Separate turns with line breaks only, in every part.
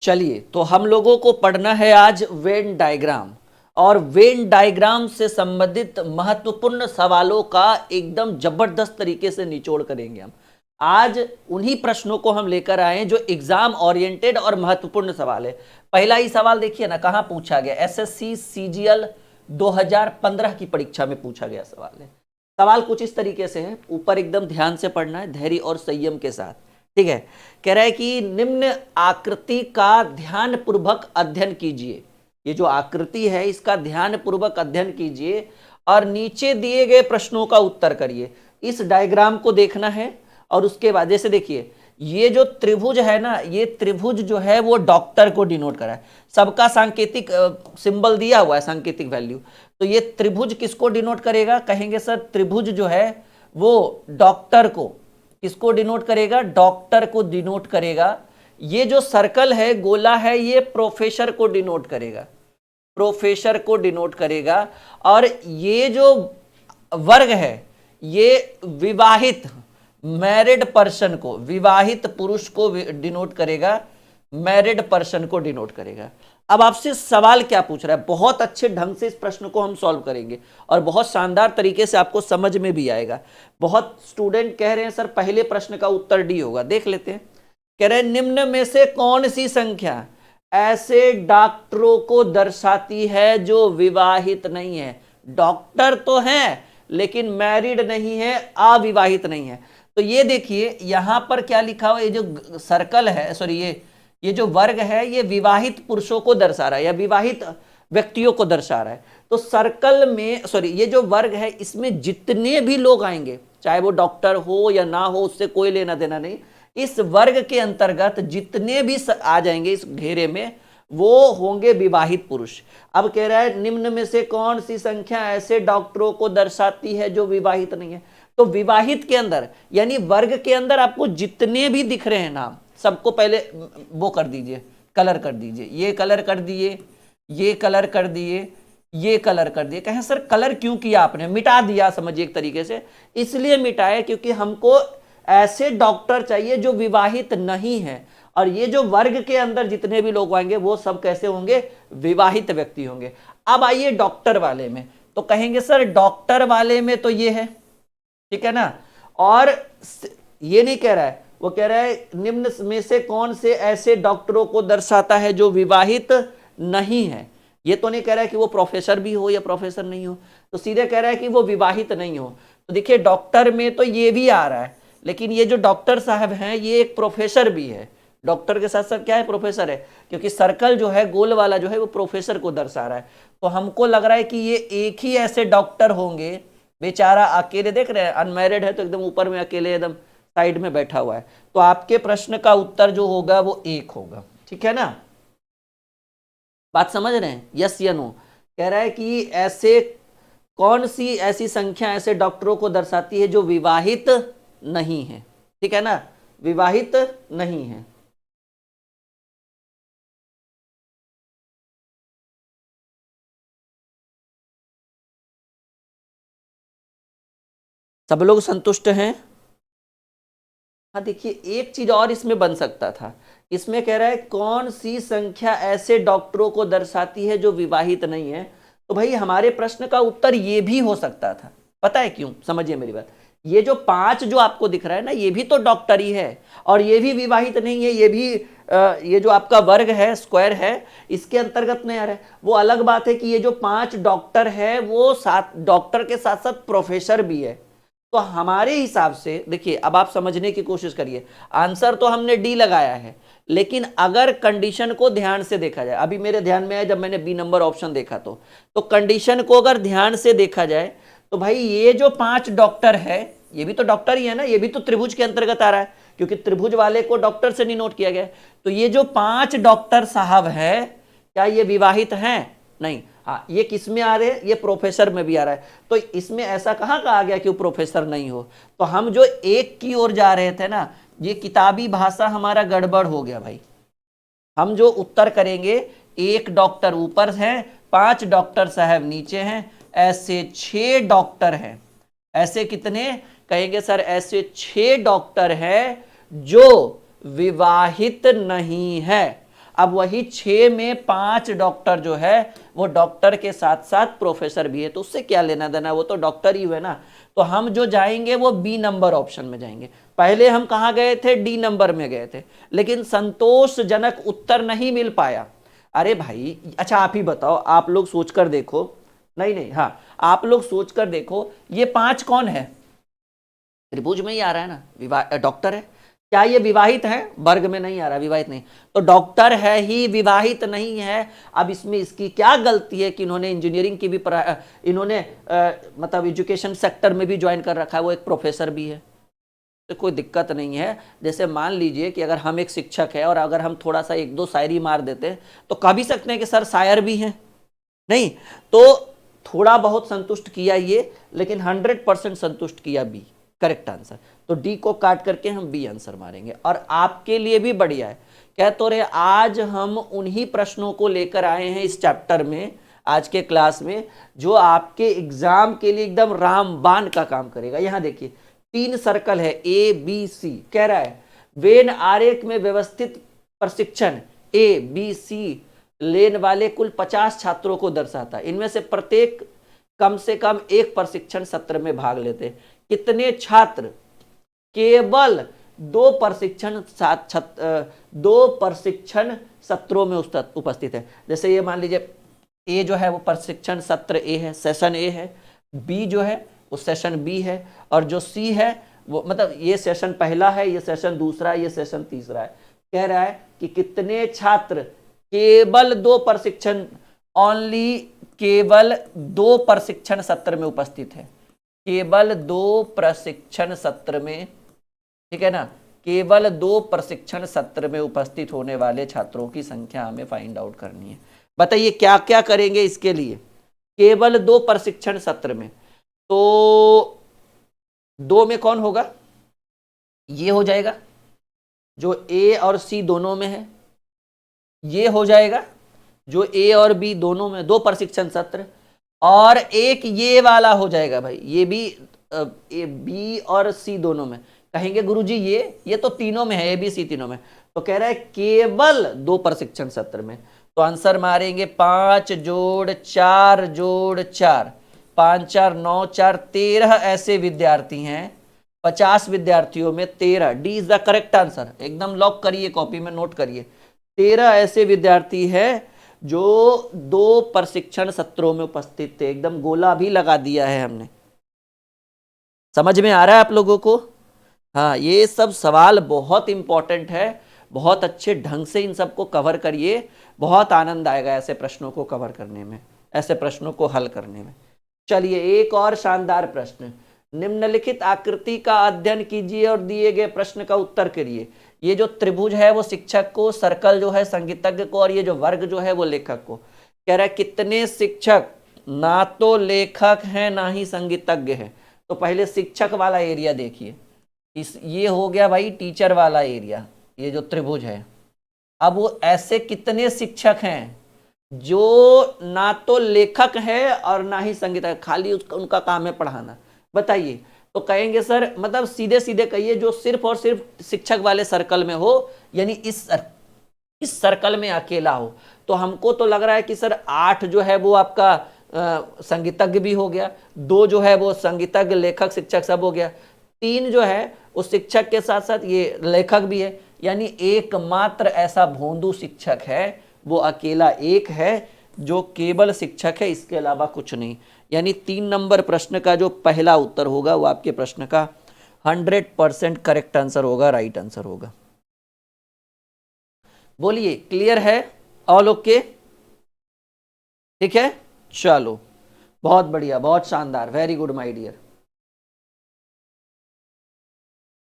चलिए, तो हम लोगों को पढ़ना है आज वेन डायग्राम, और वेन डायग्राम से संबंधित महत्वपूर्ण सवालों का एकदम जबरदस्त तरीके से निचोड़ करेंगे हम। आज उन्हीं प्रश्नों को हम लेकर आए हैं जो एग्जाम ओरिएंटेड और महत्वपूर्ण सवाल है। पहला ही सवाल देखिए ना, कहाँ पूछा गया, एसएससी सीजीएल 2015 की परीक्षा में पूछा गया सवाल है। सवाल कुछ इस तरीके से है, ऊपर एकदम ध्यान से पढ़ना है, धैर्य और संयम के साथ, ठीक है। कह रहा है कि निम्न आकृति का ध्यानपूर्वक अध्ययन कीजिए। ये जो आकृति है इसका ध्यानपूर्वक अध्ययन कीजिए और नीचे दिए गए प्रश्नों का उत्तर करिए। इस डायग्राम को देखना है और उसके बाद जैसे देखिए, ये जो त्रिभुज है ना, ये त्रिभुज जो है वो डॉक्टर को डिनोट करा है। सबका सांकेतिक सिंबल दिया हुआ है, सांकेतिक वैल्यू। तो ये त्रिभुज किसको डिनोट करेगा, कहेंगे सर त्रिभुज जो है वो डॉक्टर को, किसको डिनोट करेगा, डॉक्टर को डिनोट करेगा। ये जो सर्कल है, गोला है, ये प्रोफेसर को डिनोट करेगा, प्रोफेसर को डिनोट करेगा। और ये जो वर्ग है ये विवाहित मैरिड पर्सन को, विवाहित पुरुष को डिनोट करेगा, मैरिड पर्सन को डिनोट करेगा। अब आपसे सवाल क्या पूछ रहा है, बहुत अच्छे ढंग से इस प्रश्न को हम सॉल्व करेंगे और बहुत शानदार तरीके से आपको समझ में भी आएगा। बहुत स्टूडेंट कह रहे हैं सर पहले प्रश्न का उत्तर डी होगा, देख लेते हैं। कह रहे हैं निम्न में से कौन सी संख्या ऐसे डॉक्टरों को दर्शाती है जो विवाहित नहीं है। डॉक्टर तो है लेकिन मैरिड नहीं है, अविवाहित नहीं है। तो ये देखिए यहां पर क्या लिखा हुआ, ये जो सर्कल है, सॉरी ये जो वर्ग है ये विवाहित पुरुषों को दर्शा रहा है या विवाहित व्यक्तियों को दर्शा रहा है। तो सर्कल में, सॉरी ये जो वर्ग है इसमें जितने भी लोग आएंगे, चाहे वो डॉक्टर हो या ना हो, उससे कोई लेना देना नहीं। इस वर्ग के अंतर्गत जितने भी आ जाएंगे इस घेरे में वो होंगे विवाहित पुरुष। अब कह रहा है निम्न में से कौन सी संख्या ऐसे डॉक्टरों को दर्शाती है जो विवाहित नहीं है। तो विवाहित के अंदर यानी वर्ग के अंदर आपको जितने भी दिख रहे हैं नाम, सबको पहले वो कर दीजिए, कलर कर दीजिए। ये कलर कर दिए, ये कलर कर दिए, ये कलर कर दिए। कहें सर कलर क्यों किया आपने, मिटा दिया, समझिए एक तरीके से इसलिए मिटाए क्योंकि हमको ऐसे डॉक्टर चाहिए जो विवाहित नहीं है। और ये जो वर्ग के अंदर जितने भी लोग आएंगे वो सब कैसे होंगे, विवाहित व्यक्ति होंगे। अब आइए डॉक्टर वाले में, तो कहेंगे सर डॉक्टर वाले में तो ये है, ठीक है ना। और ये नहीं कह रहा है, वो कह रहा है निम्न में से कौन से ऐसे डॉक्टरों को दर्शाता है जो विवाहित नहीं है। ये तो नहीं कह रहा है कि वो प्रोफेसर भी हो या प्रोफेसर नहीं हो, तो सीधे कह रहा है कि वो विवाहित नहीं हो। तो देखिए डॉक्टर में तो ये भी आ रहा है, लेकिन ये जो डॉक्टर साहब हैं ये एक प्रोफेसर भी है। डॉक्टर के साथ साथ क्या है, प्रोफेसर है, क्योंकि सर्कल जो है गोल वाला जो है वो प्रोफेसर को दर्शा रहा है। तो हमको लग रहा है कि ये एक ही ऐसे डॉक्टर होंगे, बेचारा अकेले, देख रहे हैं अनमैरिड है तो एकदम ऊपर में अकेले एकदम साइड में बैठा हुआ है। तो आपके प्रश्न का उत्तर जो होगा वो एक होगा, ठीक है ना। बात समझ रहे हैं, यस या नो। कह रहा है कि ऐसे कौन सी ऐसी संख्या ऐसे डॉक्टरों को दर्शाती है जो विवाहित नहीं है, ठीक है ना, विवाहित नहीं है। सब लोग संतुष्ट हैं। हाँ देखिए एक चीज और इसमें बन सकता था, इसमें कह रहा है कौन सी संख्या ऐसे डॉक्टरों को दर्शाती है जो विवाहित नहीं है। तो भाई हमारे प्रश्न का उत्तर ये भी हो सकता था, पता है क्यों, समझिए मेरी बात। ये जो 5 जो आपको दिख रहा है ना, ये भी तो डॉक्टर ही है और ये भी विवाहित नहीं है, ये भी ये जो आपका वर्ग है, स्क्वायर है, इसके अंतर्गत नहीं आ रहा है। वो अलग बात है कि ये जो 5 डॉक्टर है वो साथ डॉक्टर के साथ साथ प्रोफेसर भी है। तो हमारे हिसाब से देखिए, अब आप समझने की कोशिश करिए, आंसर तो हमने डी लगाया है, लेकिन अगर कंडीशन को ध्यान से देखा जाए, अभी मेरे ध्यान में है जब मैंने बी नंबर ऑप्शन देखा तो कंडीशन को अगर ध्यान से देखा जाए तो भाई ये जो 5 डॉक्टर है ये भी तो डॉक्टर ही है ना, ये भी तो त्रिभुज के अंतर्गत आ रहा है क्योंकि त्रिभुज वाले को डॉक्टर से नहीं नोट किया गया। तो ये जो 5 डॉक्टर साहब है क्या ये विवाहित हैं, नहीं। हाँ ये किस में आ रहे हैं, ये प्रोफेसर में भी आ रहा है। तो इसमें ऐसा कहाँ कहा गया कि वो प्रोफेसर नहीं हो। तो हम जो एक की ओर जा रहे थे ना, ये किताबी भाषा हमारा गड़बड़ हो गया भाई। हम जो उत्तर करेंगे, एक डॉक्टर ऊपर है, 5 डॉक्टर साहब नीचे हैं, ऐसे 6 डॉक्टर हैं। ऐसे कितने कहेंगे सर, ऐसे 6 डॉक्टर हैं जो विवाहित नहीं है। अब वही 6 में 5 डॉक्टर जो है वो डॉक्टर के साथ साथ प्रोफेसर भी है, तो उससे क्या लेना देना, वो तो डॉक्टर ही हुए ना। तो हम जो जाएंगे वो बी नंबर ऑप्शन में जाएंगे। पहले हम कहाँ गए थे, डी नंबर में गए थे, लेकिन संतोषजनक उत्तर नहीं मिल पाया। अरे भाई अच्छा आप ही बताओ, आप लोग सोच कर देखो, नहीं नहीं हाँ, आप लोग सोच कर देखो, ये 5 कौन है, त्रिभुज में ही आ रहा है ना, विवाह डॉक्टर है। क्या ये विवाहित है, वर्ग में नहीं आ रहा, विवाहित नहीं, तो डॉक्टर है ही, विवाहित नहीं है। अब इसमें इसकी क्या गलती है कि इन्होंने इंजीनियरिंग की भी इन्होंने मतलब एजुकेशन सेक्टर में भी ज्वाइन कर रखा है, वो एक प्रोफेसर भी है, तो कोई दिक्कत नहीं है। जैसे मान लीजिए कि अगर हम एक शिक्षक है और अगर हम थोड़ा सा एक दो शायरी मार देते तो कह भी सकते हैं कि सर शायर भी हैं, नहीं तो थोड़ा बहुत संतुष्ट किया ये, लेकिन 100% संतुष्ट किया बी, करेक्ट आंसर। तो डी को काट करके हम बी आंसर मारेंगे। और आपके लिए भी बढ़िया है, कह तो रहे आज हम उन्हीं प्रश्नों को लेकर आए हैं इस चैप्टर में, आज के क्लास में, जो आपके एग्जाम के लिए एकदम रामबाण का काम करेगा। यहां देखिए 3 सर्कल है ए बी सी, कह रहा है वेन आरेख में व्यवस्थित प्रशिक्षण ए बी सी लेने वाले कुल 50 छात्रों को दर्शाता है, इनमें से प्रत्येक कम से कम एक प्रशिक्षण सत्र में भाग लेते हैं। कितने छात्र केवल 2 प्रशिक्षण सत्रों में उपस्थित है। जैसे ये मान लीजिए ए जो है वो प्रशिक्षण सत्र ए है, सेशन ए है, बी जो है वो सेशन बी है, और जो सी है वो मतलब ये सेशन पहला है, ये सेशन दूसरा है, ये सेशन तीसरा है। कह रहा है कि कितने छात्र केवल 2 प्रशिक्षण, ओनली केवल 2 प्रशिक्षण सत्र में उपस्थित है, केवल 2 प्रशिक्षण सत्र में, ठीक है ना, केवल 2 प्रशिक्षण सत्र में उपस्थित होने वाले छात्रों की संख्या हमें फाइंड आउट करनी है। बताइए क्या क्या करेंगे इसके लिए, केवल 2 प्रशिक्षण सत्र में, तो 2 में कौन होगा, ये हो जाएगा जो ए और सी दोनों में है, ये हो जाएगा जो ए और बी दोनों में 2 प्रशिक्षण सत्र, और एक ये वाला हो जाएगा भाई, ये भी बी और सी दोनों में। कहेंगे गुरुजी ये तो तीनों में है, ए बी सी तीनों में, तो कह रहा है केवल 2 प्रशिक्षण सत्र में। तो आंसर मारेंगे 5 जोड़ 4 जोड़ 4, 5 4 9 4 13 ऐसे विद्यार्थी हैं, 50 विद्यार्थियों में 13, D is the correct answer, एकदम लॉक करिए, कॉपी में नोट करिए। 13 ऐसे विद्यार्थी है जो 2 प्रशिक्षण सत्रों में उपस्थित थे, एकदम गोला भी लगा दिया है हमने। समझ में आ रहा है आप लोगों को? हाँ, ये सब सवाल बहुत इंपॉर्टेंट है, बहुत अच्छे ढंग से इन सबको कवर करिए, बहुत आनंद आएगा ऐसे प्रश्नों को कवर करने में, ऐसे प्रश्नों को हल करने में। चलिए एक और शानदार प्रश्न, निम्नलिखित आकृति का अध्ययन कीजिए और दिए गए प्रश्न का उत्तर करिए। ये जो त्रिभुज है वो शिक्षक को, सर्कल जो है संगीतज्ञ को, और ये जो वर्ग जो है वो लेखक को। कह रहा है कितने शिक्षक ना तो लेखक हैं ना ही संगीतज्ञ हैं। तो पहले शिक्षक वाला एरिया देखिए, ये हो गया भाई टीचर वाला एरिया, ये जो त्रिभुज है। अब वो ऐसे कितने शिक्षक हैं जो ना तो लेखक है और ना ही संगीतज्ञ, खाली उनका काम है पढ़ाना। बताइए, तो कहेंगे सर मतलब सीधे सीधे कहिए जो सिर्फ और सिर्फ शिक्षक वाले सर्कल में हो, यानी इस सर्कल में अकेला हो। तो हमको तो लग रहा है कि सर 8 जो है वो आपका संगीतज्ञ भी हो गया, 2 जो है वो संगीतज्ञ लेखक शिक्षक सब हो गया, 3 जो है वो शिक्षक के साथ साथ ये लेखक भी है, यानी एकमात्र ऐसा भोंदू शिक्षक है, वो अकेला एक है जो केवल शिक्षक है, इसके अलावा कुछ नहीं। यानी 3 नंबर प्रश्न का जो पहला उत्तर होगा वो आपके प्रश्न का 100% करेक्ट आंसर होगा, राइट आंसर होगा। बोलिए क्लियर है, ऑल ओके, ठीक है, चलो बहुत बढ़िया, बहुत शानदार, वेरी गुड माय डियर।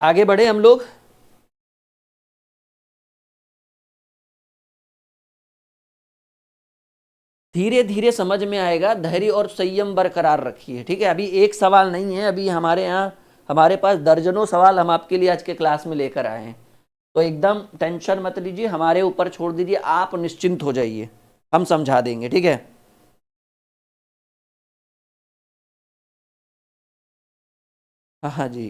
आगे बढ़े हम लोग। धीरे धीरे समझ में आएगा, धैर्य और संयम बरकरार रखिए, ठीक है। अभी एक सवाल नहीं है, अभी हमारे यहाँ हमारे पास दर्जनों सवाल हम आपके लिए आज के क्लास में लेकर आए हैं, तो एकदम टेंशन मत लीजिए, हमारे ऊपर छोड़ दीजिए, आप निश्चिंत हो जाइए, हम समझा देंगे, ठीक है। हाँ जी,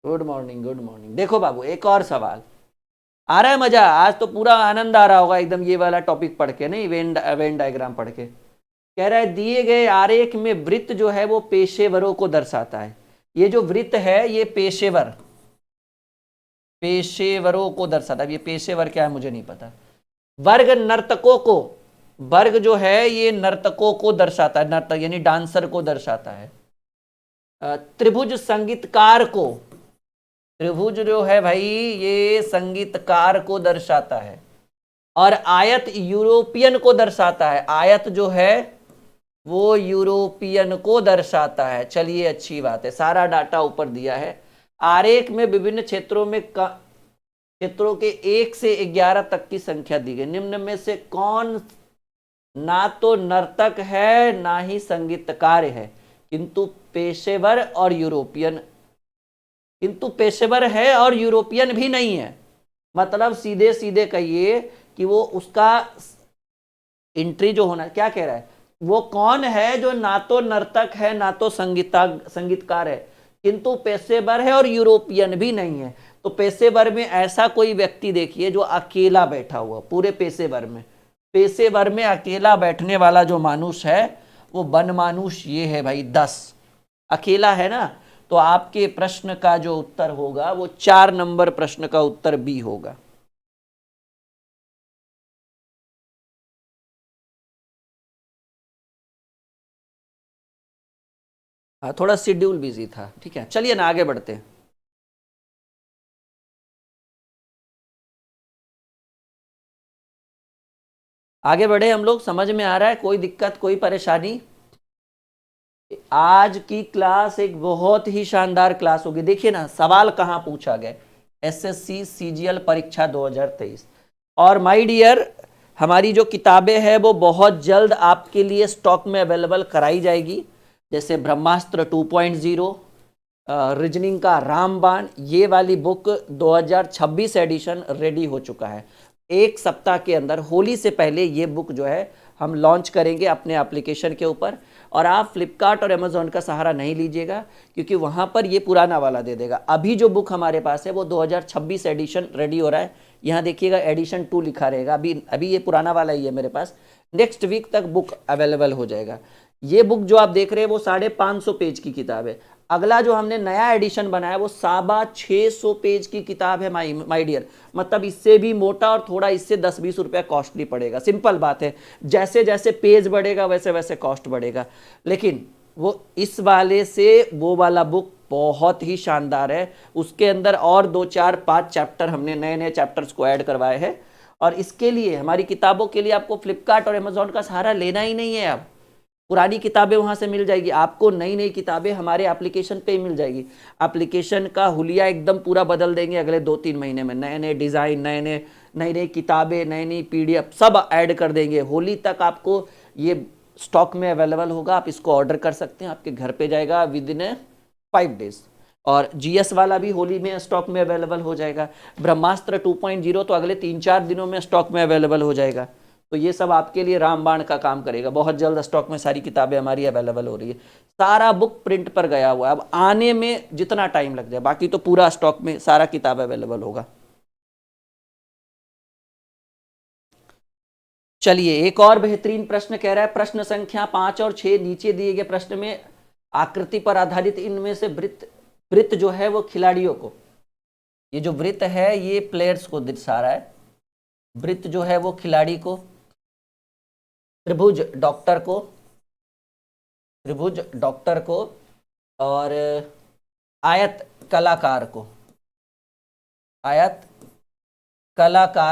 गुड मॉर्निंग गुड मॉर्निंग। देखो बाबू एक और सवाल, आ रहा है मजा? आज तो पूरा आनंद आ रहा होगा एकदम ये वाला टॉपिक पढ़ के, नहीं वेन डायग्राम पढ़ के। कह रहा है दिए गए आरेख में वृत्त जो है वो पेशेवरों को दर्शाता है। ये जो वृत्त है ये पेशेवरों को दर्शाता है। ये पेशेवर क्या है मुझे नहीं पता। वर्ग नर्तकों को, वर्ग जो है ये नर्तकों को दर्शाता है, नर्तक यानी डांसर को दर्शाता है। त्रिभुज संगीतकार को, त्रिभुज जो है भाई ये संगीतकार को दर्शाता है। और आयत यूरोपियन को दर्शाता है, आयत जो है वो यूरोपियन को दर्शाता है। चलिए अच्छी बात है, सारा डाटा ऊपर दिया है। आरेख में विभिन्न क्षेत्रों में क्षेत्रों के 1 से 11 तक की संख्या दी गई। निम्न में से कौन ना तो नर्तक है ना ही संगीतकार है, किंतु पेशेवर और यूरोपियन, किंतु पेशेवर है और यूरोपियन भी नहीं है। मतलब सीधे सीधे कहिए कि वो उसका एंट्री जो होना, क्या कह रहा है, वो कौन है जो ना तो नर्तक है ना तो संगीतकार है, किंतु पेशेवर है और यूरोपियन भी नहीं है। तो पेशेवर में ऐसा कोई व्यक्ति देखिए जो अकेला बैठा हुआ, पूरे पेशेवर में अकेला बैठने वाला जो मानुष है वो वन मानुष ये है भाई 10, अकेला है ना। तो आपके प्रश्न का जो उत्तर होगा वो 4 नंबर प्रश्न का उत्तर बी होगा। हाँ थोड़ा शेड्यूल बिजी था, ठीक है। चलिए ना आगे बढ़ते हैं। आगे बढ़े हम लोग, समझ में आ रहा है? कोई दिक्कत कोई परेशानी? आज की क्लास एक बहुत ही शानदार क्लास होगी। देखिए ना सवाल कहां पूछा गया, एसएससी सीजीएल परीक्षा 2023। और माय डियर हमारी जो किताबें हैं वो बहुत जल्द आपके लिए स्टॉक में अवेलेबल कराई जाएगी। जैसे ब्रह्मास्त्र 2.0, रीजनिंग का रामबाण, ये वाली बुक 2026 एडिशन रेडी हो चुका है। एक सप्ताह के अंदर होली से पहले ये बुक जो है हम लॉन्च करेंगे अपने एप्लीकेशन के ऊपर। और आप फ्लिपकार्ट और अमेजोन का सहारा नहीं लीजिएगा क्योंकि वहाँ पर ये पुराना वाला दे देगा। अभी जो बुक हमारे पास है वो 2026 एडिशन रेडी हो रहा है। यहाँ देखिएगा एडिशन 2 लिखा रहेगा। अभी ये पुराना वाला ही है मेरे पास। नेक्स्ट वीक तक बुक अवेलेबल हो जाएगा। ये बुक जो आप देख रहे हैं वो 550 पेज की किताब है। अगला जो हमने नया एडिशन बनाया वो 650 पेज की किताब है माय डियर। मतलब इससे भी मोटा और थोड़ा इससे 10-20 रुपया कॉस्टली पड़ेगा। सिंपल बात है, जैसे जैसे पेज बढ़ेगा वैसे वैसे कॉस्ट बढ़ेगा। लेकिन वो इस वाले से वो वाला बुक बहुत ही शानदार है। उसके अंदर और 2, 4, 5 चैप्टर हमने नए नए चैप्टर्स को ऐड करवाए हैं। और इसके लिए हमारी किताबों के लिए आपको फ्लिपकार्ट और अमेजोन का सहारा लेना ही नहीं है। अब पुरानी किताबें वहां से मिल जाएगी आपको, नई नई किताबें हमारे एप्लीकेशन पे ही मिल जाएगी। एप्लीकेशन का हुलिया एकदम पूरा बदल देंगे अगले 2-3 महीने में। नए नए डिज़ाइन, नई नई किताबें, नई नई पीडीएफ सब ऐड कर देंगे। होली तक आपको ये स्टॉक में अवेलेबल होगा। आप इसको ऑर्डर कर सकते हैं, आपके घर पे जाएगा विद इन 5 डेज। और जीएस वाला भी होली में स्टॉक में अवेलेबल हो जाएगा। ब्रह्मास्त्र 2.0 तो अगले 3-4 दिनों में स्टॉक में अवेलेबल हो जाएगा। तो ये सब आपके लिए रामबाण का काम करेगा। बहुत जल्द स्टॉक में सारी किताबें हमारी अवेलेबल हो रही है। सारा बुक प्रिंट पर गया हुआ है। अब आने में जितना टाइम लग जाए, बाकी तो पूरा स्टॉक में सारा किताब अवेलेबल होगा। चलिए एक और बेहतरीन प्रश्न कह रहा है, प्रश्न संख्या 5 और 6 नीचे दिए गए प्रश्न में आकृति पर आधारित इनमें से वृत्त जो है वो खिलाड़ियों को, ये जो वृत्त है ये प्लेयर्स को दर्शा रहा है। वृत्त जो है वो खिलाड़ी को, त्रिभुज डॉक्टर को और आयत कलाकार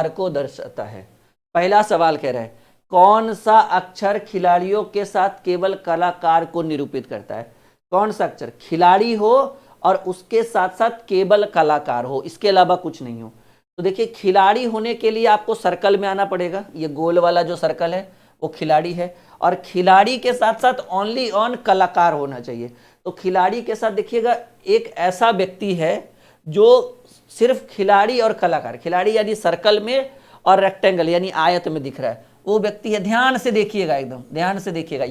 को दर्शाता है। पहला सवाल कह रहा है कौन सा अक्षर खिलाड़ियों के साथ केवल कलाकार को निरूपित करता है। कौन सा अक्षर खिलाड़ी हो और उसके साथ साथ केवल कलाकार हो, इसके अलावा कुछ नहीं हो। तो देखिए खिलाड़ी होने के लिए आपको सर्कल में आना पड़ेगा। ये गोल वाला जो सर्कल है वो खिलाड़ी है। और खिलाड़ी के साथ साथ ओनली ऑन कलाकार होना चाहिए। तो खिलाड़ी के साथ देखिएगा एक ऐसा व्यक्ति है जो सिर्फ खिलाड़ी और कलाकार, खिलाड़ी यानी सर्कल में और रेक्टेंगल यानी आयत में दिख रहा है, वो व्यक्ति है। ध्यान से देखिएगा, एकदम ध्यान से देखिएगा।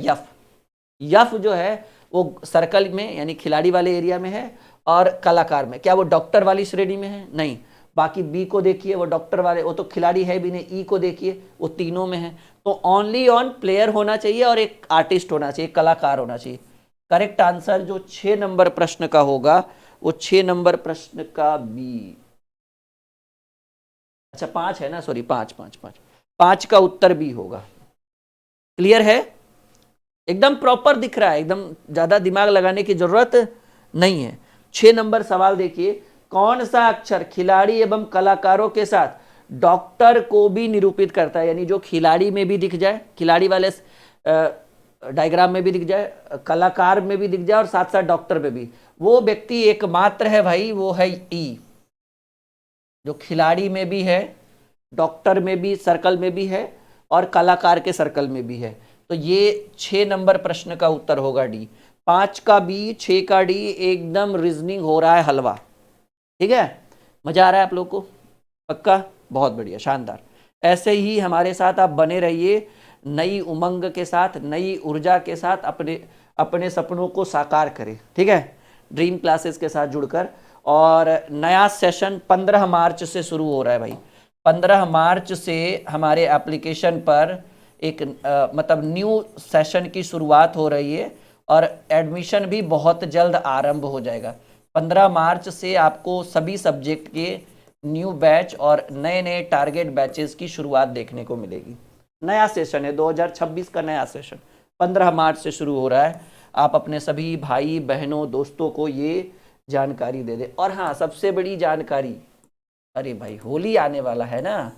यफ जो है वो सर्कल में यानी खिलाड़ी वाले एरिया में है और कलाकार में। क्या वो डॉक्टर वाली श्रेणी में है? नहीं, बाकी बी को देखिए, वो डॉक्टर वाले, वो तो खिलाड़ी है भी नहीं। ई को देखिए, वो तीनों में है। तो ओनली ऑन प्लेयर होना चाहिए और एक आर्टिस्ट होना चाहिए, कलाकार होना चाहिए। करेक्ट आंसर जो 6 नंबर प्रश्न का होगा, वो 6 नंबर प्रश्न का बी। अच्छा 5 है ना, सॉरी, 5 का उत्तर बी होगा। क्लियर है? एकदम प्रॉपर दिख रहा है, एकदम ज्यादा दिमाग लगाने की जरूरत नहीं है। 6 नंबर सवाल देखिए, कौन सा अक्षर खिलाड़ी एवं कलाकारों के साथ डॉक्टर को भी निरूपित करता है? यानी जो खिलाड़ी में भी दिख जाए, खिलाड़ी वाले डायग्राम में भी दिख जाए, कलाकार में भी दिख जाए और साथ साथ डॉक्टर में भी, वो व्यक्ति एकमात्र है भाई, वो है ई। जो खिलाड़ी में भी है, डॉक्टर में भी सर्कल में भी है और कलाकार के सर्कल में भी है। तो ये 6 नंबर प्रश्न का उत्तर होगा डी। 5 का बी, 6 का डी, एकदम रीजनिंग हो रहा है हलवा। ठीक है, मजा आ रहा है आप लोग को? पक्का? बहुत बढ़िया, शानदार। ऐसे ही हमारे साथ आप बने रहिए, नई उमंग के साथ, नई ऊर्जा के साथ अपने अपने सपनों को साकार करें। ठीक है, ड्रीम क्लासेस के साथ जुड़कर। और नया सेशन 15 मार्च से शुरू हो रहा है भाई। 15 मार्च से हमारे एप्लीकेशन पर एक मतलब न्यू सेशन की शुरुआत हो रही है और एडमिशन भी बहुत जल्द आरंभ हो जाएगा। 15 मार्च से आपको सभी सब्जेक्ट के न्यू बैच और नए नए टारगेट बैचेस की शुरुआत देखने को मिलेगी। नया सेशन है, 2026 का नया सेशन 15 मार्च से शुरू हो रहा है। आप अपने सभी भाई बहनों दोस्तों को ये जानकारी दे दे। और हाँ, सबसे बड़ी जानकारी, अरे भाई होली आने वाला है ना,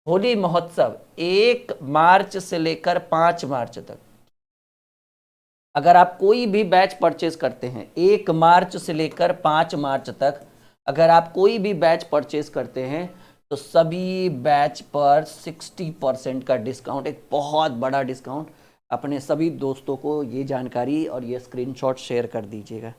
होली महोत्सव 1 मार्च से लेकर 5 मार्च तक। अगर आप कोई भी बैच परचेज करते हैं 1 मार्च से लेकर 5 मार्च तक, अगर आप कोई भी बैच परचेज करते हैं तो सभी बैच पर 60% का डिस्काउंट, एक बहुत बड़ा डिस्काउंट। अपने सभी दोस्तों को ये जानकारी और ये स्क्रीनशॉट शेयर कर दीजिएगा।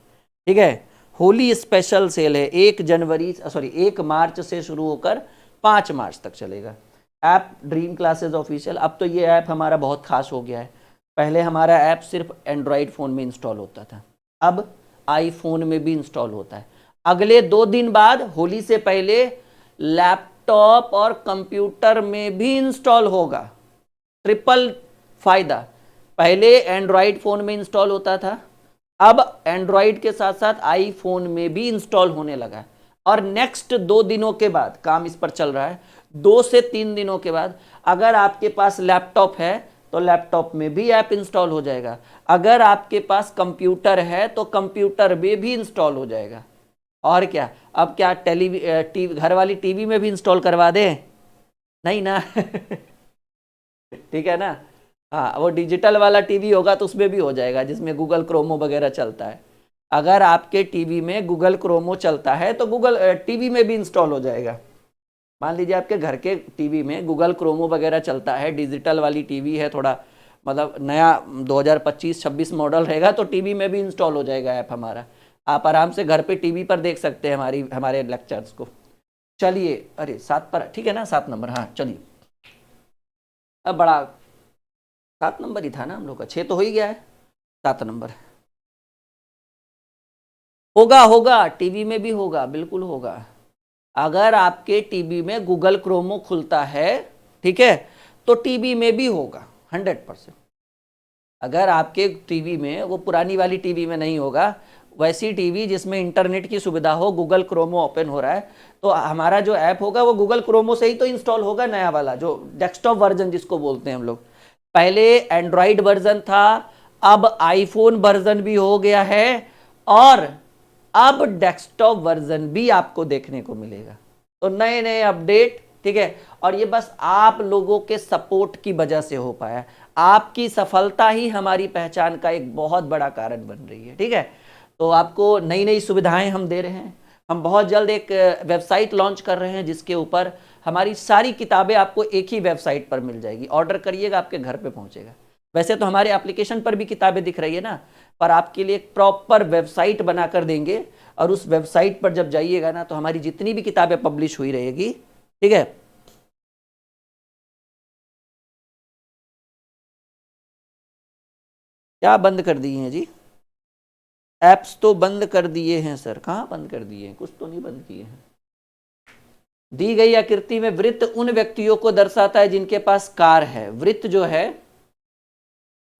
ठीक है, होली स्पेशल सेल है, 1 मार्च से शुरू होकर 5 मार्च तक चलेगा। ऐप ड्रीम क्लासेस ऑफिशियल, अब तो ये ऐप हमारा बहुत खास हो गया है। पहले हमारा ऐप सिर्फ एंड्रॉयड फ़ोन में इंस्टॉल होता था, अब आईफोन में भी इंस्टॉल होता है। अगले 2 दिन बाद, होली से पहले, लैपटॉप और कंप्यूटर में भी इंस्टॉल होगा। ट्रिपल फायदा। पहले एंड्रॉयड फ़ोन में इंस्टॉल होता था, अब एंड्रॉयड के साथ साथ आईफोन में भी इंस्टॉल होने लगा है। और नेक्स्ट 2 दिनों के बाद, काम इस पर चल रहा है, 2 से 3 दिनों के बाद अगर आपके पास लैपटॉप है तो लैपटॉप में भी ऐप इंस्टॉल हो जाएगा। अगर आपके पास कंप्यूटर है तो कंप्यूटर में भी इंस्टॉल हो जाएगा। और क्या, अब क्या घर वाली टीवी में भी इंस्टॉल करवा दे? नहीं ना ठीक है ना। हाँ, वो डिजिटल वाला टीवी होगा तो उसमें भी हो जाएगा, जिसमें गूगल क्रोमो वगैरह चलता है। अगर आपके टीवी में गूगल क्रोमो चलता है तो गूगल टीवी में भी इंस्टॉल हो जाएगा। मान लीजिए आपके घर के टीवी में गूगल क्रोमो वगैरह चलता है, डिजिटल वाली टीवी है, थोड़ा मतलब नया 2025-26 मॉडल रहेगा, तो टीवी में भी इंस्टॉल हो जाएगा ऐप हमारा। आप आराम से घर पे टीवी पर देख सकते हैं हमारे लेक्चर्स को। चलिए, अरे 7 पर, ठीक है ना, 7 नंबर, हाँ चलिए। अब बड़ा 7 नंबर ही था ना हम लोग का, 6 तो हो ही गया है, 7 नंबर होगा। होगा, टीवी में भी होगा, बिल्कुल होगा। अगर आपके टीवी में गूगल क्रोमो खुलता है, ठीक है, तो टीवी में भी होगा 100%। अगर आपके टीवी में, वो पुरानी वाली टीवी में नहीं होगा, वैसी टीवी जिसमें इंटरनेट की सुविधा हो, गूगल क्रोमो ओपन हो रहा है, तो हमारा जो ऐप होगा वो गूगल क्रोमो से ही तो इंस्टॉल होगा, नया वाला जो डेस्कटॉप वर्जन जिसको बोलते हैं हम लोग। पहले एंड्रॉइड वर्जन था, अब आईफोन वर्जन भी हो गया है, और अब डेस्कटॉप वर्जन भी आपको देखने को मिलेगा। तो नए नए अपडेट, ठीक है। और ये बस आप लोगों के सपोर्ट की वजह से हो पाया। आपकी सफलता ही हमारी पहचान का एक बहुत बड़ा कारण बन रही है, ठीक है। तो आपको नई नई सुविधाएं हम दे रहे हैं। हम बहुत जल्द एक वेबसाइट लॉन्च कर रहे हैं जिसके ऊपर हमारी सारी किताबें आपको एक ही वेबसाइट पर मिल जाएगी। ऑर्डर करिएगा, आपके घर पे पहुंचेगा। वैसे तो हमारे एप्लीकेशन पर भी किताबें दिख रही है ना, पर आपके लिए एक प्रॉपर वेबसाइट बनाकर देंगे, और उस वेबसाइट पर जब जाइएगा ना तो हमारी जितनी भी किताबें पब्लिश हुई रहेगी, ठीक है। क्या बंद कर दिए हैं जी? ऐप्स तो बंद कर दिए हैं सर, कहाँ बंद कर दिए हैं? कुछ तो नहीं बंद किए हैं। दी गई आकृति में वृत्त उन व्यक्तियों को दर्शाता है जिनके पास कार है। वृत्त जो है,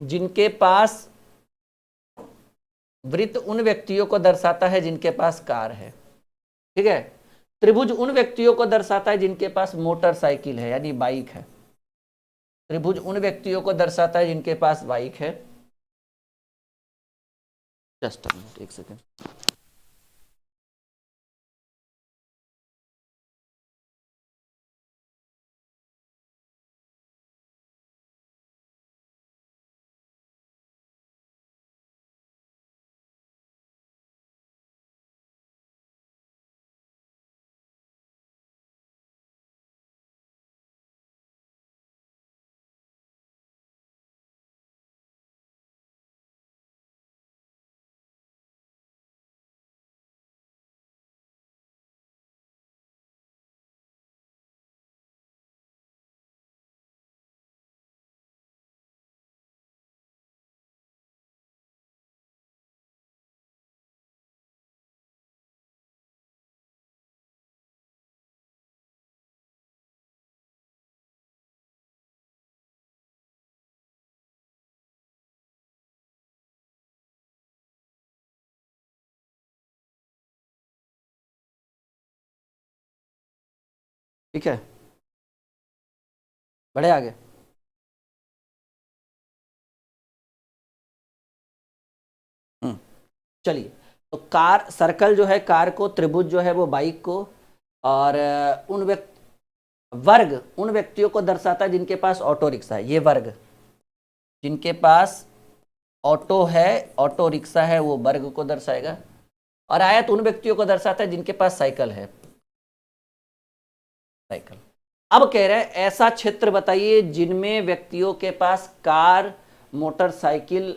जिनके पास, वृत्त उन व्यक्तियों को दर्शाता है जिनके पास कार है, ठीक है। त्रिभुज उन व्यक्तियों को दर्शाता है जिनके पास मोटरसाइकिल है, यानी बाइक है। त्रिभुज उन व्यक्तियों को दर्शाता है जिनके पास बाइक है। जस्ट अ मिनट, एक सेकेंड। ठीक है, बढ़े आगे। चलिए, तो कार, सर्कल जो है कार को, त्रिभुज जो है वो बाइक को, और उन वर्ग उन व्यक्तियों को दर्शाता है जिनके पास ऑटो रिक्शा है। ये वर्ग, जिनके पास ऑटो है, ऑटो रिक्शा है, वो वर्ग को दर्शाएगा। और आयत उन व्यक्तियों को दर्शाता है जिनके पास साइकिल है, साइकिल। अब कह रहे हैं ऐसा क्षेत्र बताइए जिनमें व्यक्तियों के पास कार, मोटरसाइकिल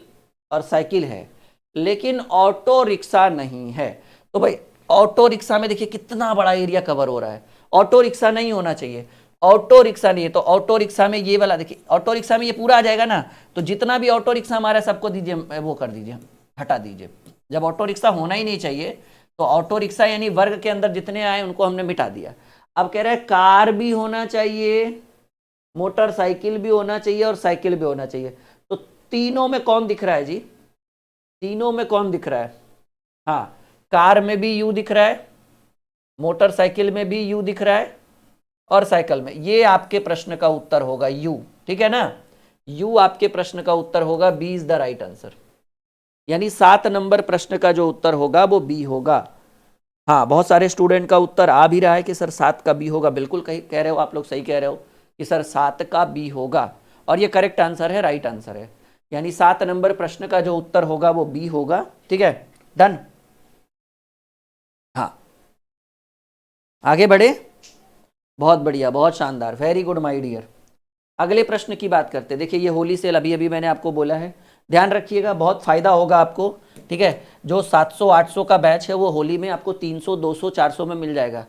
और साइकिल है, लेकिन ऑटो रिक्शा नहीं है। तो भाई ऑटो रिक्शा में देखिए कितना बड़ा एरिया कवर हो रहा है। ऑटो रिक्शा नहीं होना चाहिए, ऑटो रिक्शा नहीं है। तो ऑटो रिक्शा में ये वाला देखिए, ऑटो रिक्शा में ये पूरा आ जाएगा ना। तो जितना भी ऑटो रिक्शा हमारा सबको दीजिए, वो कर दीजिए, हटा दीजिए। जब ऑटो रिक्शा होना ही नहीं चाहिए, तो ऑटो रिक्शा यानी वर्ग के अंदर जितने आए उनको हमने मिटा दिया। अब कह रहे हैं कार भी होना चाहिए, मोटरसाइकिल भी होना चाहिए और साइकिल भी होना चाहिए। तो तीनों में कौन दिख रहा है जी? तीनों में कौन दिख रहा है? हाँ, कार में भी यू दिख रहा है, मोटरसाइकिल में भी यू दिख रहा है, और साइकिल में। ये आपके प्रश्न का उत्तर होगा यू, ठीक है ना। यू आपके प्रश्न का उत्तर होगा, B is the right answer. यानी 7 नंबर प्रश्न का जो उत्तर होगा वो बी होगा। हाँ, बहुत सारे स्टूडेंट का उत्तर आ भी रहा है कि सर 7 का बी होगा। बिल्कुल कह रहे हो आप लोग, सही कह रहे हो कि सर 7 का बी होगा, और ये करेक्ट आंसर है, राइट आंसर है। यानी 7 नंबर प्रश्न का जो उत्तर होगा वो बी होगा, ठीक है। डन। हाँ, आगे बढ़े। बहुत बढ़िया, बहुत शानदार, वेरी गुड माय डियर। अगले प्रश्न की बात करते हैं। देखिए ये होली सेल अभी अभी मैंने आपको बोला है, ध्यान रखिएगा, बहुत फायदा होगा आपको, ठीक है। जो 700-800 का बैच है वो होली में आपको 300, 200, 400 में मिल जाएगा,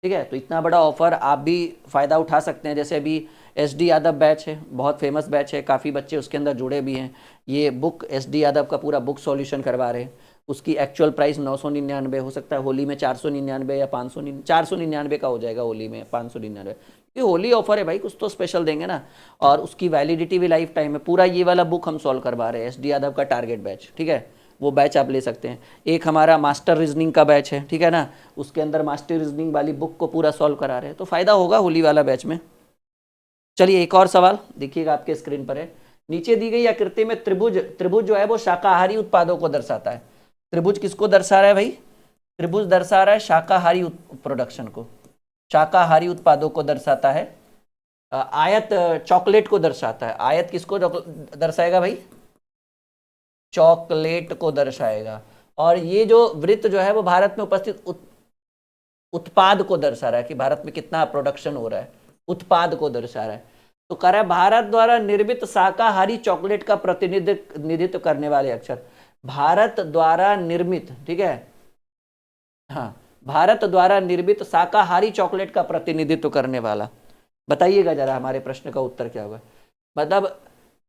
ठीक है। तो इतना बड़ा ऑफर आप भी फ़ायदा उठा सकते हैं। जैसे अभी SD यादव बैच है, बहुत फेमस बैच है, काफ़ी बच्चे उसके अंदर जुड़े भी हैं। ये बुक SD यादव का पूरा बुक सॉल्यूशन करवा रहे हैं। उसकी एक्चुअल प्राइस 999, हो सकता है होली में 499 या 599, 499 का हो जाएगा होली में, 599। ये होली ऑफर है भाई, कुछ तो स्पेशल देंगे ना। और उसकी वैलिडिटी भी लाइफ टाइम है। पूरा ये वाला बुक हम सॉल्व करवा रहे हैं, SD यादव का टारगेट बैच, ठीक है। वो बैच आप ले सकते हैं। एक हमारा मास्टर रीजनिंग का बैच है, ठीक है ना, उसके अंदर मास्टर रीजनिंग वाली बुक को पूरा सॉल्व करा रहे हैं। तो फायदा होगा होली वाला बैच में। चलिए एक और सवाल देखिएगा, आपके स्क्रीन पर है। नीचे दी गई आकृति में त्रिभुज, त्रिभुज जो है वो शाकाहारी उत्पादों को दर्शाता है। त्रिभुज किसको दर्शा रहा है भाई? त्रिभुज दर्शा रहा है शाकाहारी प्रोडक्शन को, शाकाहारी उत्पादों को दर्शाता है। आयत चॉकलेट को दर्शाता है। आयत किसको दर्शाएगा भाई? चॉकलेट को दर्शाएगा। और ये जो वृत्त जो है वो भारत में उपस्थित उत्पाद को दर्शा रहा है कि भारत में कितना प्रोडक्शन हो रहा है, उत्पाद को दर्शा रहा है। तो कह रहा है भारत द्वारा निर्मित शाकाहारी चॉकलेट का प्रतिनिधित्व करने वाले अक्षर। भारत द्वारा निर्मित, ठीक है, हाँ, भारत द्वारा निर्मित शाकाहारी चॉकलेट का प्रतिनिधित्व करने वाला। बताइएगा जरा हमारे प्रश्न का उत्तर क्या होगा। मतलब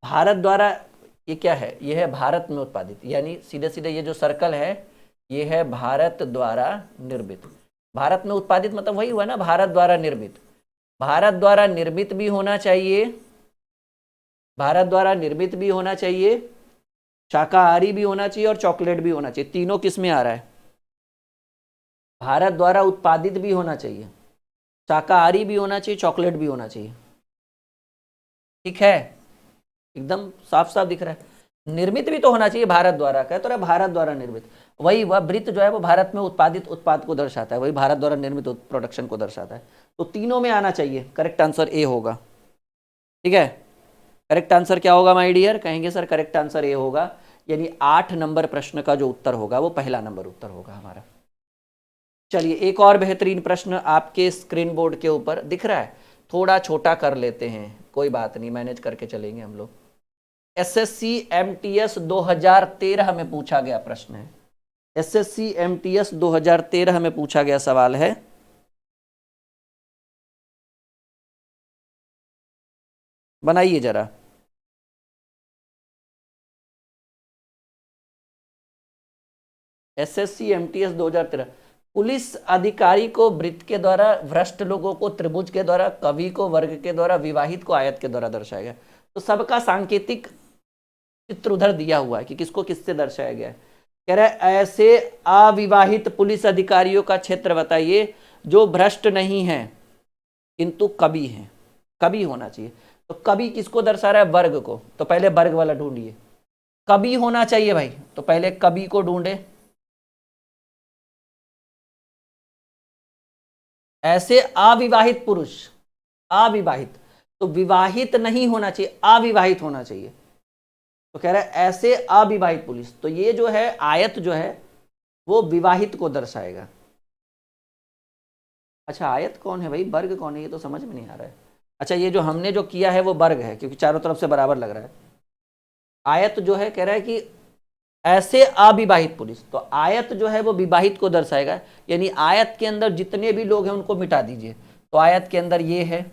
भारत द्वारा, ये क्या है? ये है भारत में उत्पादित, यानी सीधे सीधे ये जो सर्कल है ये है भारत द्वारा निर्मित। भारत में उत्पादित मतलब वही हुआ ना, भारत द्वारा निर्मित। भारत द्वारा निर्मित भी होना चाहिए, भारत द्वारा निर्मित भी होना चाहिए, शाकाहारी भी होना चाहिए और चॉकलेट भी होना चाहिए। तीनों किस में आ रहा है? भारत द्वारा उत्पादित भी होना चाहिए, शाकाहारी भी होना चाहिए, चॉकलेट भी होना चाहिए। ठीक है, एकदम साफ साफ दिख रहा है। निर्मित भी तो होना चाहिए भारत द्वारा, कह तो रहा भारत द्वारा निर्मित। वही वह वृत्त जो है वो भारत में उत्पादित उत्पाद को दर्शाता है, वही भारत द्वारा निर्मित प्रोडक्शन को दर्शाता है। तो तीनों में आना चाहिए, करेक्ट आंसर ए होगा। ठीक है, करेक्ट आंसर क्या होगा माय डियर? कहेंगे सर करेक्ट आंसर ए होगा, यानी 8 नंबर प्रश्न का जो उत्तर होगा वो पहला नंबर उत्तर होगा हमारा। चलिए एक और बेहतरीन प्रश्न आपके स्क्रीन बोर्ड के ऊपर दिख रहा है, थोड़ा छोटा कर लेते हैं, कोई बात नहीं, मैनेज करके चलेंगे हम लोग। एसएससी एमटीएस 2013 में पूछा गया प्रश्न है, एसएससी एमटीएस 2013 में पूछा गया सवाल है। बनाइए जरा। एसएससी एमटीएस 2013, पुलिस अधिकारी को वृत्त के द्वारा, भ्रष्ट लोगों को त्रिभुज के द्वारा, कवि को वर्ग के द्वारा, विवाहित को आयत के द्वारा दर्शाया गया। तो सबका सांकेतिक चित्र उधर दिया हुआ है कि किसको किससे दर्शाया गया है। कह रहा है ऐसे अविवाहित पुलिस अधिकारियों का क्षेत्र बताइए जो भ्रष्ट नहीं है किंतु कवि हैं। कवि होना चाहिए, तो कवि किसको दर्शा रहा है? वर्ग को। तो पहले वर्ग वाला ढूंढिए, कवि होना चाहिए भाई, तो पहले कवि को ढूंढे। ऐसे अविवाहित पुरुष, अविवाहित, तो विवाहित नहीं होना चाहिए, अविवाहित होना चाहिए। तो कह रहा है ऐसे अविवाहित पुलिस, तो ये जो है आयत जो है वो विवाहित को दर्शाएगा। अच्छा आयत कौन है भाई, वर्ग कौन है, ये तो समझ में नहीं आ रहा है। अच्छा ये जो हमने जो किया है वो वर्ग है, क्योंकि चारों तरफ से बराबर लग रहा है। आयत जो है कह रहा है कि ऐसे अविवाहित पुरुष, तो आयत जो है वो विवाहित को दर्शाएगा, यानी आयत के अंदर जितने भी लोग हैं उनको मिटा दीजिए। तो आयत के अंदर ये है,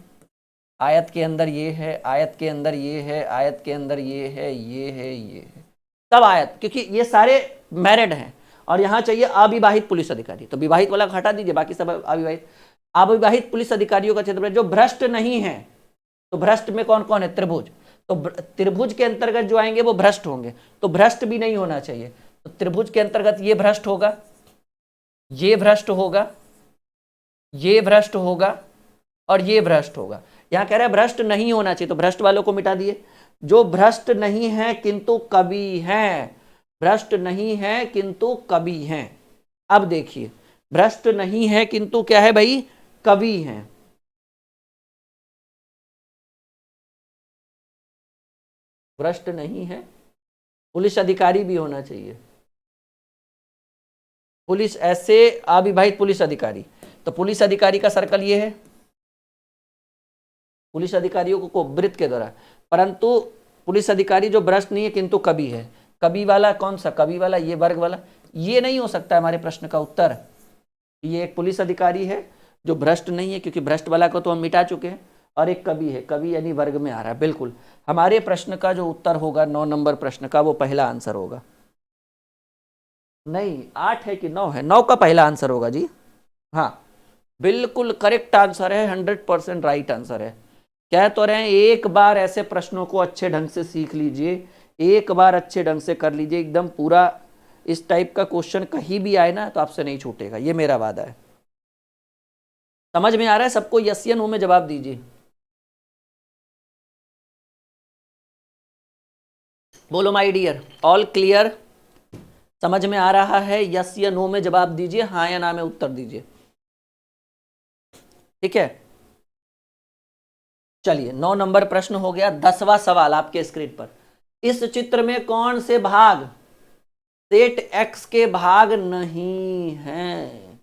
आयत के अंदर ये है, आयत के अंदर ये है, आयत के अंदर ये है, ये है, ये है, सब आयत, क्योंकि ये सारे मैरिड हैं और यहाँ चाहिए अविवाहित पुलिस अधिकारी, तो विवाहित वाला हटा दीजिए, बाकी सब अविवाहित। अविवाहित पुलिस अधिकारियों का क्षेत्र जो भ्रष्ट नहीं है, तो भ्रष्ट में कौन कौन है? त्रिभुज, तो त्रिभुज के अंतर्गत जो आएंगे वो भ्रष्ट होंगे, तो भ्रष्ट भी नहीं होना चाहिए। तो त्रिभुज के अंतर्गत ये भ्रष्ट होगा, ये भ्रष्ट होगा, ये भ्रष्ट होगा और ये भ्रष्ट होगा। यहां कह रहा है भ्रष्ट नहीं होना चाहिए, तो भ्रष्ट वालों को मिटा दिए। जो भ्रष्ट नहीं है किंतु कवि हैं, भ्रष्ट नहीं है किंतु कवि हैं। अब देखिए भ्रष्ट नहीं है किंतु क्या है भाई? कवि हैं। भ्रष्ट नहीं है, पुलिस अधिकारी भी होना चाहिए, पुलिस ऐसे अविवाहित पुलिस अधिकारी, तो पुलिस अधिकारी का सर्कल ये है, पुलिस अधिकारियों को वृत्त के द्वारा, परंतु पुलिस अधिकारी जो भ्रष्ट नहीं है किंतु कवि है। कवि वाला कौन सा? कवि वाला ये वर्ग वाला, ये नहीं हो सकता हमारे प्रश्न का उत्तर। ये एक पुलिस अधिकारी है जो भ्रष्ट नहीं है, क्योंकि भ्रष्ट वाला को तो हम मिटा चुके हैं, और एक कवि है, कवि यानी वर्ग में आ रहा है। बिल्कुल हमारे प्रश्न का जो उत्तर होगा 9 नंबर प्रश्न का, वो पहला आंसर होगा। नहीं 8 है कि 9 है? 9 का पहला आंसर होगा जी। हाँ बिल्कुल करेक्ट आंसर है, 100% राइट आंसर है। कह तो रहे हैं एक बार ऐसे प्रश्नों को अच्छे ढंग से सीख लीजिए, एक बार अच्छे ढंग से कर लीजिए, एकदम पूरा इस टाइप का क्वेश्चन कहीं भी आए ना तो आपसे नहीं छूटेगा, ये मेरा वादा है। समझ में आ रहा है सबको? यस या नो में जवाब दीजिए। बोलो माय डियर, ऑल क्लियर? समझ में आ रहा है? यस या नो में जवाब दीजिए, हाँ या ना में उत्तर दीजिए। ठीक है चलिए 9 नंबर प्रश्न हो गया। 10वां सवाल आपके स्क्रीन पर, इस चित्र में कौन से भाग सेट एक्स के भाग नहीं है?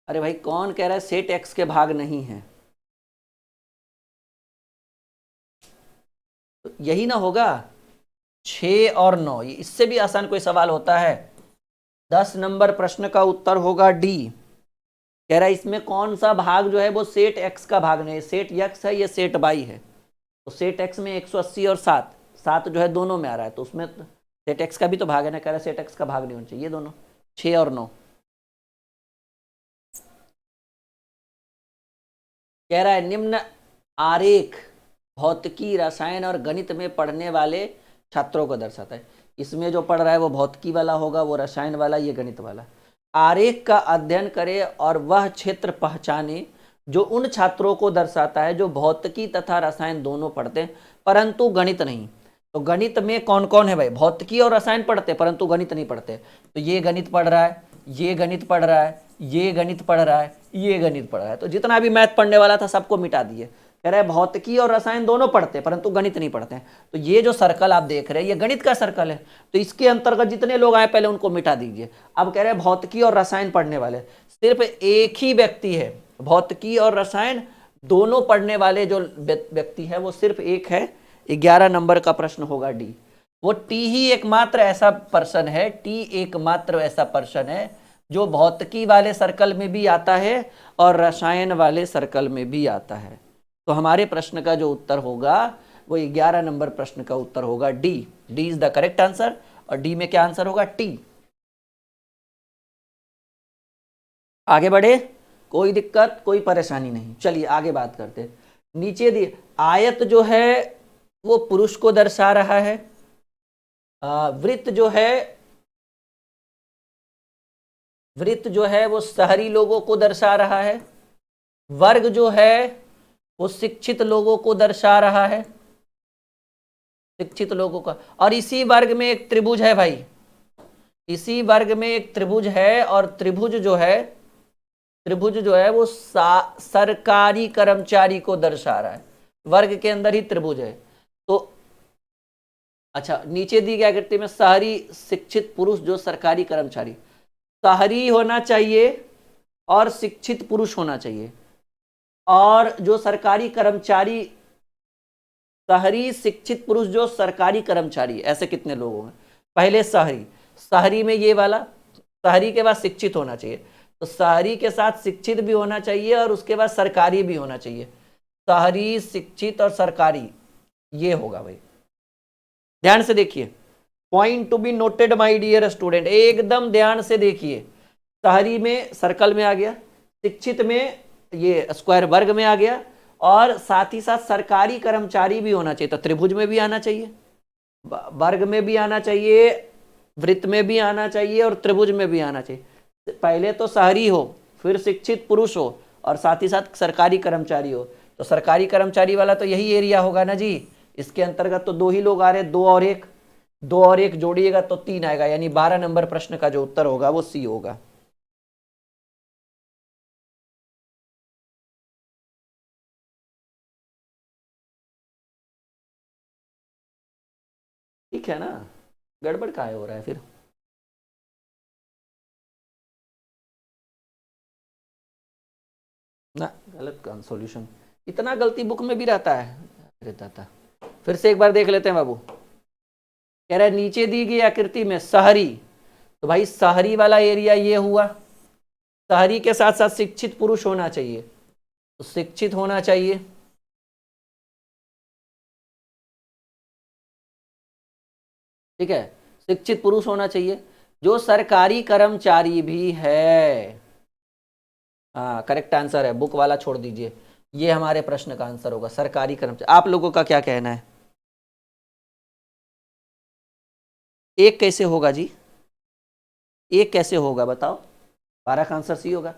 अरे भाई कौन कह रहा है सेट एक्स के भाग नहीं है? तो यही ना होगा 6 और 9, इससे भी आसान कोई सवाल होता है? 10 नंबर प्रश्न का उत्तर होगा डी। कह रहा है इसमें कौन सा भाग जो है वो सेट एक्स का भाग नहीं है? सेट एक्स है, ये सेट वाई है, तो सेट एक्स में 180 और 7 जो है दोनों में आ रहा है, तो उसमें सेट एक्स का भी तो भाग है ना। कह रहा है सेट एक्स का भाग नहीं होना चाहिए, ये दोनों 6 और 9। कह रहा है निम्न आरेख भौतिकी, रसायन और गणित में पढ़ने वाले छात्रों को दर्शाता है। इसमें जो पढ़ रहा है वो भौतिकी वाला होगा, वो रसायन वाला, ये गणित वाला। आरेख का अध्ययन करे और वह क्षेत्र पहचाने जो उन छात्रों को दर्शाता है जो भौतिकी तथा रसायन दोनों पढ़ते हैं परंतु गणित नहीं। तो गणित में कौन कौन है भाई? भौतिकी और रसायन पढ़ते परंतु गणित नहीं पढ़ते। तो ये गणित पढ़ रहा है, ये गणित पढ़ रहा है, ये गणित पढ़ रहा है, ये गणित पढ़ रहा है। तो जितना भी मैथ पढ़ने वाला था सबको मिटा दिए। कह रहे हैं भौतिकी और रसायन दोनों पढ़ते हैं परंतु गणित नहीं पढ़ते हैं। तो ये जो सर्कल आप देख रहे हैं ये गणित का सर्कल है। तो इसके अंतर्गत जितने लोग आए पहले उनको मिटा दीजिए। अब कह रहे हैं भौतिकी और रसायन पढ़ने वाले सिर्फ एक ही व्यक्ति है। भौतिकी और रसायन दोनों पढ़ने वाले जो व्यक्ति है वो सिर्फ एक है। 11 नंबर का प्रश्न होगा डी। वो टी ही एकमात्र ऐसा पर्सन है, टी एकमात्र ऐसा पर्सन है जो भौतिकी वाले सर्कल में भी आता है और रसायन वाले सर्कल में भी आता है। तो हमारे प्रश्न का जो उत्तर होगा वो 11 नंबर प्रश्न का उत्तर होगा D. D is the correct answer. और डी में क्या आंसर होगा? टी। आगे बढ़े, कोई दिक्कत कोई परेशानी नहीं। चलिए आगे बात करते हैं। नीचे दिए आयत जो है वो पुरुष को दर्शा रहा है। वृत्त जो है वो शहरी लोगों को दर्शा रहा है। वर्ग जो है वो शिक्षित लोगों को दर्शा रहा है, शिक्षित लोगों का। और इसी वर्ग में एक त्रिभुज है भाई, इसी वर्ग में एक त्रिभुज है और त्रिभुज जो है वो सरकारी कर्मचारी को दर्शा रहा है। वर्ग के अंदर ही त्रिभुज है। तो अच्छा, नीचे दी गई आकृति में शहरी शिक्षित पुरुष जो सरकारी कर्मचारी, शहरी होना चाहिए और शिक्षित पुरुष होना चाहिए। और जो सरकारी कर्मचारी, शहरी शिक्षित पुरुष जो सरकारी कर्मचारी, ऐसे कितने लोग होंगे? पहले शहरी में ये वाला, शहरी के बाद शिक्षित होना चाहिए। तो शहरी के साथ शिक्षित भी होना चाहिए और उसके बाद सरकारी भी होना चाहिए। शहरी, शिक्षित और सरकारी, ये होगा भाई। ध्यान से देखिए, point to be noted my dear student, एकदम ध्यान से देखिए। शहरी में सर्कल में आ गया, शिक्षित में ये स्क्वायर वर्ग में आ गया, और साथ ही साथ सरकारी कर्मचारी भी होना चाहिए। तो त्रिभुज में भी आना चाहिए, वर्ग में भी आना चाहिए, वृत्त में भी आना चाहिए और त्रिभुज में भी आना चाहिए। पहले तो शहरी हो, फिर शिक्षित पुरुष हो और साथ ही साथ सरकारी कर्मचारी हो। तो सरकारी कर्मचारी वाला तो यही एरिया होगा ना जी। इसके अंतर्गत तो 2 ही लोग आ रहे, 2 और 1 जोड़िएगा तो 3 आएगा। यानी 12 नंबर प्रश्न का जो उत्तर होगा वो सी होगा। ठीक है ना? गड़बड़ काहे हो रहा है फिर? ना गलत का सॉल्यूशन, इतना गलती बुक में भी रहता था। फिर से एक बार देख लेते हैं बाबू। कह रहा है नीचे दी गई आकृति में शहरी, तो भाई शहरी वाला एरिया ये हुआ। शहरी के साथ साथ शिक्षित पुरुष होना चाहिए, तो शिक्षित होना चाहिए। ठीक है, शिक्षित पुरुष होना चाहिए। जो सरकारी कर्मचारी भी है, हाँ करेक्ट आंसर है। बुक वाला छोड़ दीजिए, ये हमारे प्रश्न का आंसर होगा, सरकारी कर्मचारी। आप लोगों का क्या कहना है? एक कैसे होगा जी? एक कैसे होगा बताओ? 12 का आंसर सी होगा।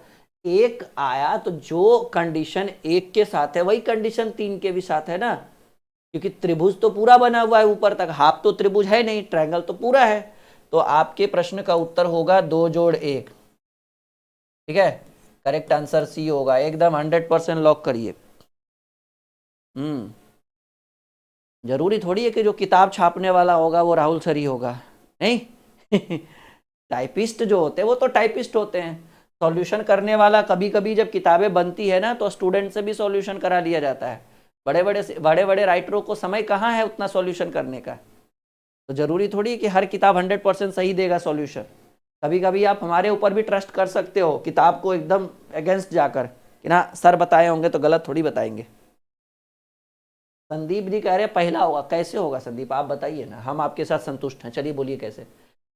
एक आया तो जो कंडीशन एक के साथ है वही कंडीशन 3 के भी साथ है ना, क्योंकि त्रिभुज तो पूरा बना हुआ है ऊपर तक, हाफ तो त्रिभुज है नहीं, ट्रायंगल तो पूरा है। तो आपके प्रश्न का उत्तर होगा 2 जोड़ 1। ठीक है, करेक्ट आंसर सी होगा, एकदम 100% लॉक करिए। जरूरी थोड़ी है कि जो किताब छापने वाला होगा वो राहुल सर ही होगा, नहीं। टाइपिस्ट जो होते हैं वो तो टाइपिस्ट होते हैं। सॉल्यूशन करने वाला कभी कभी जब किताबें बनती है ना तो स्टूडेंट से भी सॉल्यूशन करा लिया जाता है। बड़े बड़े राइटरों को समय कहाँ है उतना सॉल्यूशन करने का। तो जरूरी थोड़ी कि हर किताब 100% सही देगा सॉल्यूशन। कभी कभी आप हमारे ऊपर भी ट्रस्ट कर सकते हो, किताब को एकदम अगेंस्ट जाकर कि ना सर बताए होंगे तो गलत थोड़ी बताएंगे। संदीप जी कह रहे हैं पहला होगा। कैसे होगा संदीप, आप बताइए ना, हम आपके साथ संतुष्ट हैं। चलिए बोलिए कैसे।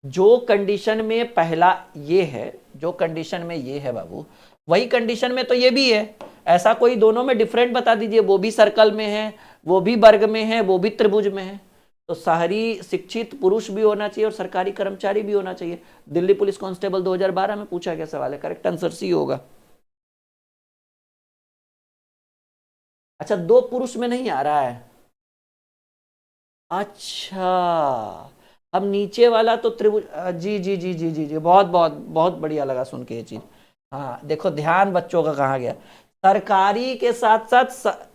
जो कंडीशन में पहला ये है, जो कंडीशन में ये है बाबू, वही कंडीशन में तो ये भी है। ऐसा कोई दोनों में डिफरेंट बता दीजिए, वो भी सर्कल में है, वो भी वर्ग में है, वो भी त्रिभुज में है। तो शहरी शिक्षित पुरुष भी होना चाहिए और सरकारी कर्मचारी भी होना चाहिए। दिल्ली पुलिस कांस्टेबल 2012 में पूछा गया सवाल है, करेक्ट आंसर सी होगा। अच्छा, दो पुरुष में नहीं आ रहा है। अच्छा, अब नीचे वाला तो त्रिभुज, जी जी जी जी जी जी, बहुत बहुत बहुत बढ़िया लगा सुन के ये चीज। हाँ देखो, ध्यान बच्चों का कहाँ गया। सरकारी के साथ साथ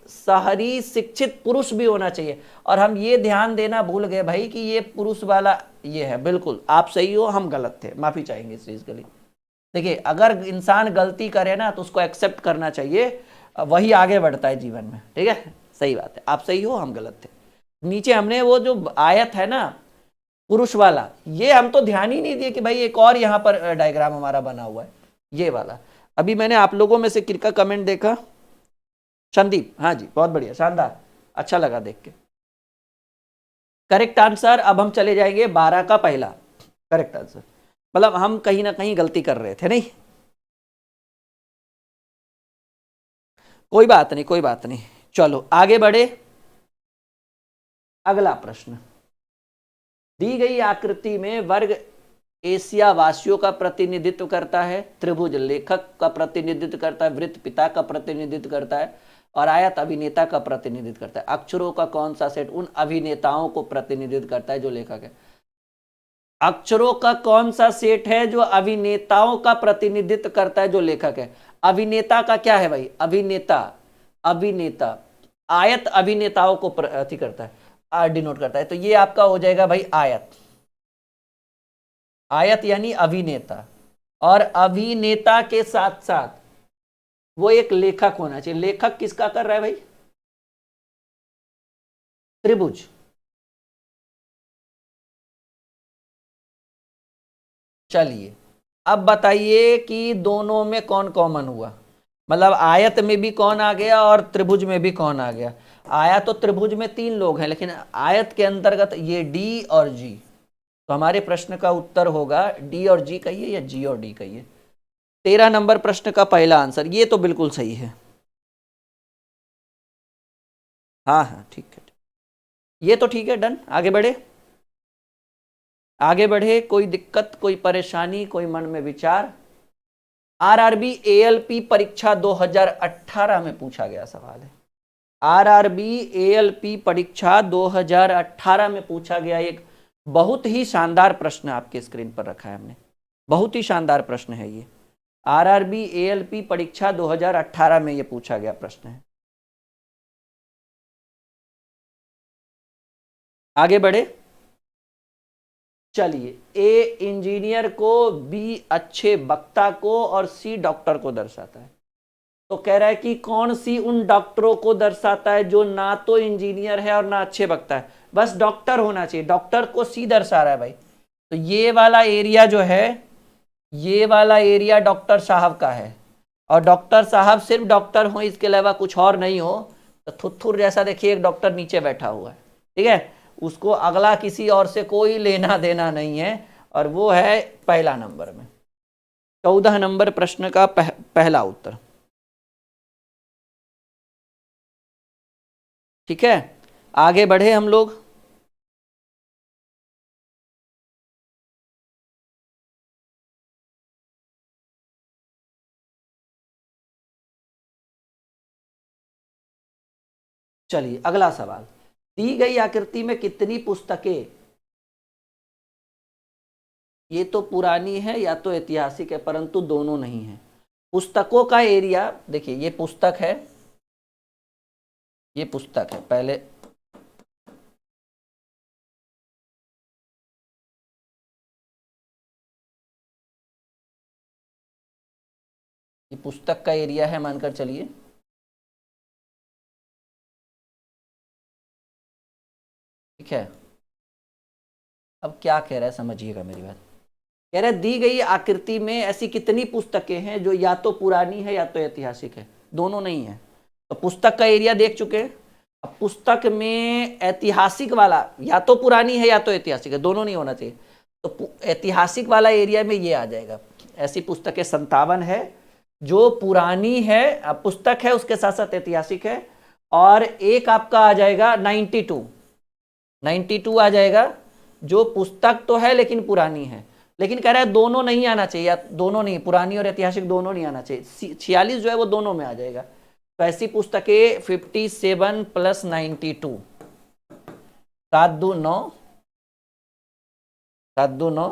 शहरी शिक्षित पुरुष भी होना चाहिए, और हम ये ध्यान देना भूल गए भाई कि ये पुरुष वाला ये है। बिल्कुल आप सही हो, हम गलत थे, माफी चाहेंगे इस चीज के लिए। देखिए, अगर इंसान गलती करे ना तो उसको एक्सेप्ट करना चाहिए, वही आगे बढ़ता है जीवन में। ठीक है, सही बात है, आप सही हो, हम गलत थे। नीचे हमने वो जो आयत है ना पुरुष वाला, ये हम तो ध्यान ही नहीं दिए कि भाई एक और यहाँ पर डायग्राम हमारा बना हुआ है, ये वाला। अभी मैंने आप लोगों में से किसका कमेंट देखा, संदीप, हाँ जी बहुत बढ़िया, शानदार, अच्छा लगा देख के। Correct answer. अब हम चले जाएंगे 12 का पहला करेक्ट आंसर। मतलब हम कहीं ना कहीं गलती कर रहे थे, नहीं कोई बात नहीं, कोई बात नहीं, चलो आगे बढ़े। अगला प्रश्न, दी गई आकृति में वर्ग एशिया वासियों का प्रतिनिधित्व करता है, त्रिभुज लेखक का प्रतिनिधित्व करता है, वृत्त पिता का प्रतिनिधित्व करता है, और आयत अभिनेता का प्रतिनिधित्व करता है। अक्षरों का कौन सा सेट उन अभिनेताओं को प्रतिनिधित्व करता है जो लेखक है। अक्षरों का कौन सा सेट है जो अभिनेताओं का प्रतिनिधित्व करता है जो लेखक है। अभिनेता का क्या है भाई, अभिनेता, अभिनेता, आयत अभिनेताओं को अति करता है, डिनोट करता है, तो ये आपका हो जाएगा भाई आयत। आयत यानी अभिनेता, और अभिनेता के साथ साथ वो एक लेखक होना चाहिए। लेखक किसका कर रहा है भाई, त्रिभुज। चलिए अब बताइए कि दोनों में कौन कॉमन हुआ, मतलब आयत में भी कौन आ गया और त्रिभुज में भी कौन आ गया। आया तो त्रिभुज में 3 लोग हैं, लेकिन आयत के अंतर्गत ये डी और जी, तो हमारे प्रश्न का उत्तर होगा डी और जी कहिए या जी और डी कहिए। 13 नंबर प्रश्न का पहला आंसर, ये तो बिल्कुल सही है। हाँ हाँ ठीक है, ये तो ठीक है, डन। आगे बढ़े, आगे बढ़े। कोई दिक्कत, कोई परेशानी, कोई मन में विचार। आरआरबी एएलपी परीक्षा 2018 में पूछा गया सवाल है। आरआरबी एएलपी परीक्षा 2018 में पूछा गया एक बहुत ही शानदार प्रश्न आपके स्क्रीन पर रखा है हमने, बहुत ही शानदार प्रश्न है ये। आरआरबी एएलपी परीक्षा 2018 में ये पूछा गया प्रश्न है। आगे बढ़े, चलिए। ए इंजीनियर को, बी अच्छे वक्ता को, और सी डॉक्टर को दर्शाता है। तो कह रहा है कि कौन सी उन डॉक्टरों को दर्शाता है जो ना तो इंजीनियर है और ना अच्छे वक्ता है, बस डॉक्टर होना चाहिए। डॉक्टर को सी दर्शा रहा है भाई, तो ये वाला एरिया जो है, ये वाला एरिया डॉक्टर साहब का है, और डॉक्टर साहब सिर्फ डॉक्टर हो, इसके अलावा कुछ और नहीं हो। तो थुथुर जैसा देखिए एक डॉक्टर नीचे बैठा हुआ है, ठीक है, उसको अगला किसी और से कोई लेना देना नहीं है, और वो है पहला नंबर में। 14 नंबर प्रश्न का पहला उत्तर, ठीक है। आगे बढ़े हम लोग। चलिए अगला सवाल, दी गई आकृति में कितनी पुस्तकें, ये तो पुरानी है या तो ऐतिहासिक है, परंतु दोनों नहीं है। पुस्तकों का एरिया देखिए, ये पुस्तक है, ये पुस्तक है पहले, ये पुस्तक का एरिया है मानकर चलिए, ठीक है। अब क्या कह रहा है समझिएगा मेरी बात। कह रहा है दी गई आकृति में ऐसी कितनी पुस्तकें हैं जो या तो पुरानी है या तो ऐतिहासिक है, दोनों नहीं है। तो पुस्तक का एरिया देख चुके हैं। अब पुस्तक में ऐतिहासिक वाला या तो पुरानी है या तो ऐतिहासिक है, दोनों नहीं होना चाहिए। तो ऐतिहासिक वाला एरिया में ये आ जाएगा। ऐसी पुस्तकें 57 है जो पुरानी है, पुस्तक है, उसके साथ साथ ऐतिहासिक है। और एक आपका आ जाएगा 92 आ जाएगा, जो पुस्तक तो है लेकिन पुरानी है। लेकिन कह रहा है दोनों नहीं आना चाहिए, या दोनों नहीं, पुरानी और ऐतिहासिक दोनों नहीं आना चाहिए। 46 जो है वो दोनों में आ जाएगा। तो ऐसी पुस्तकें 57 + 92, 7×2 = 9, 7×2 = 9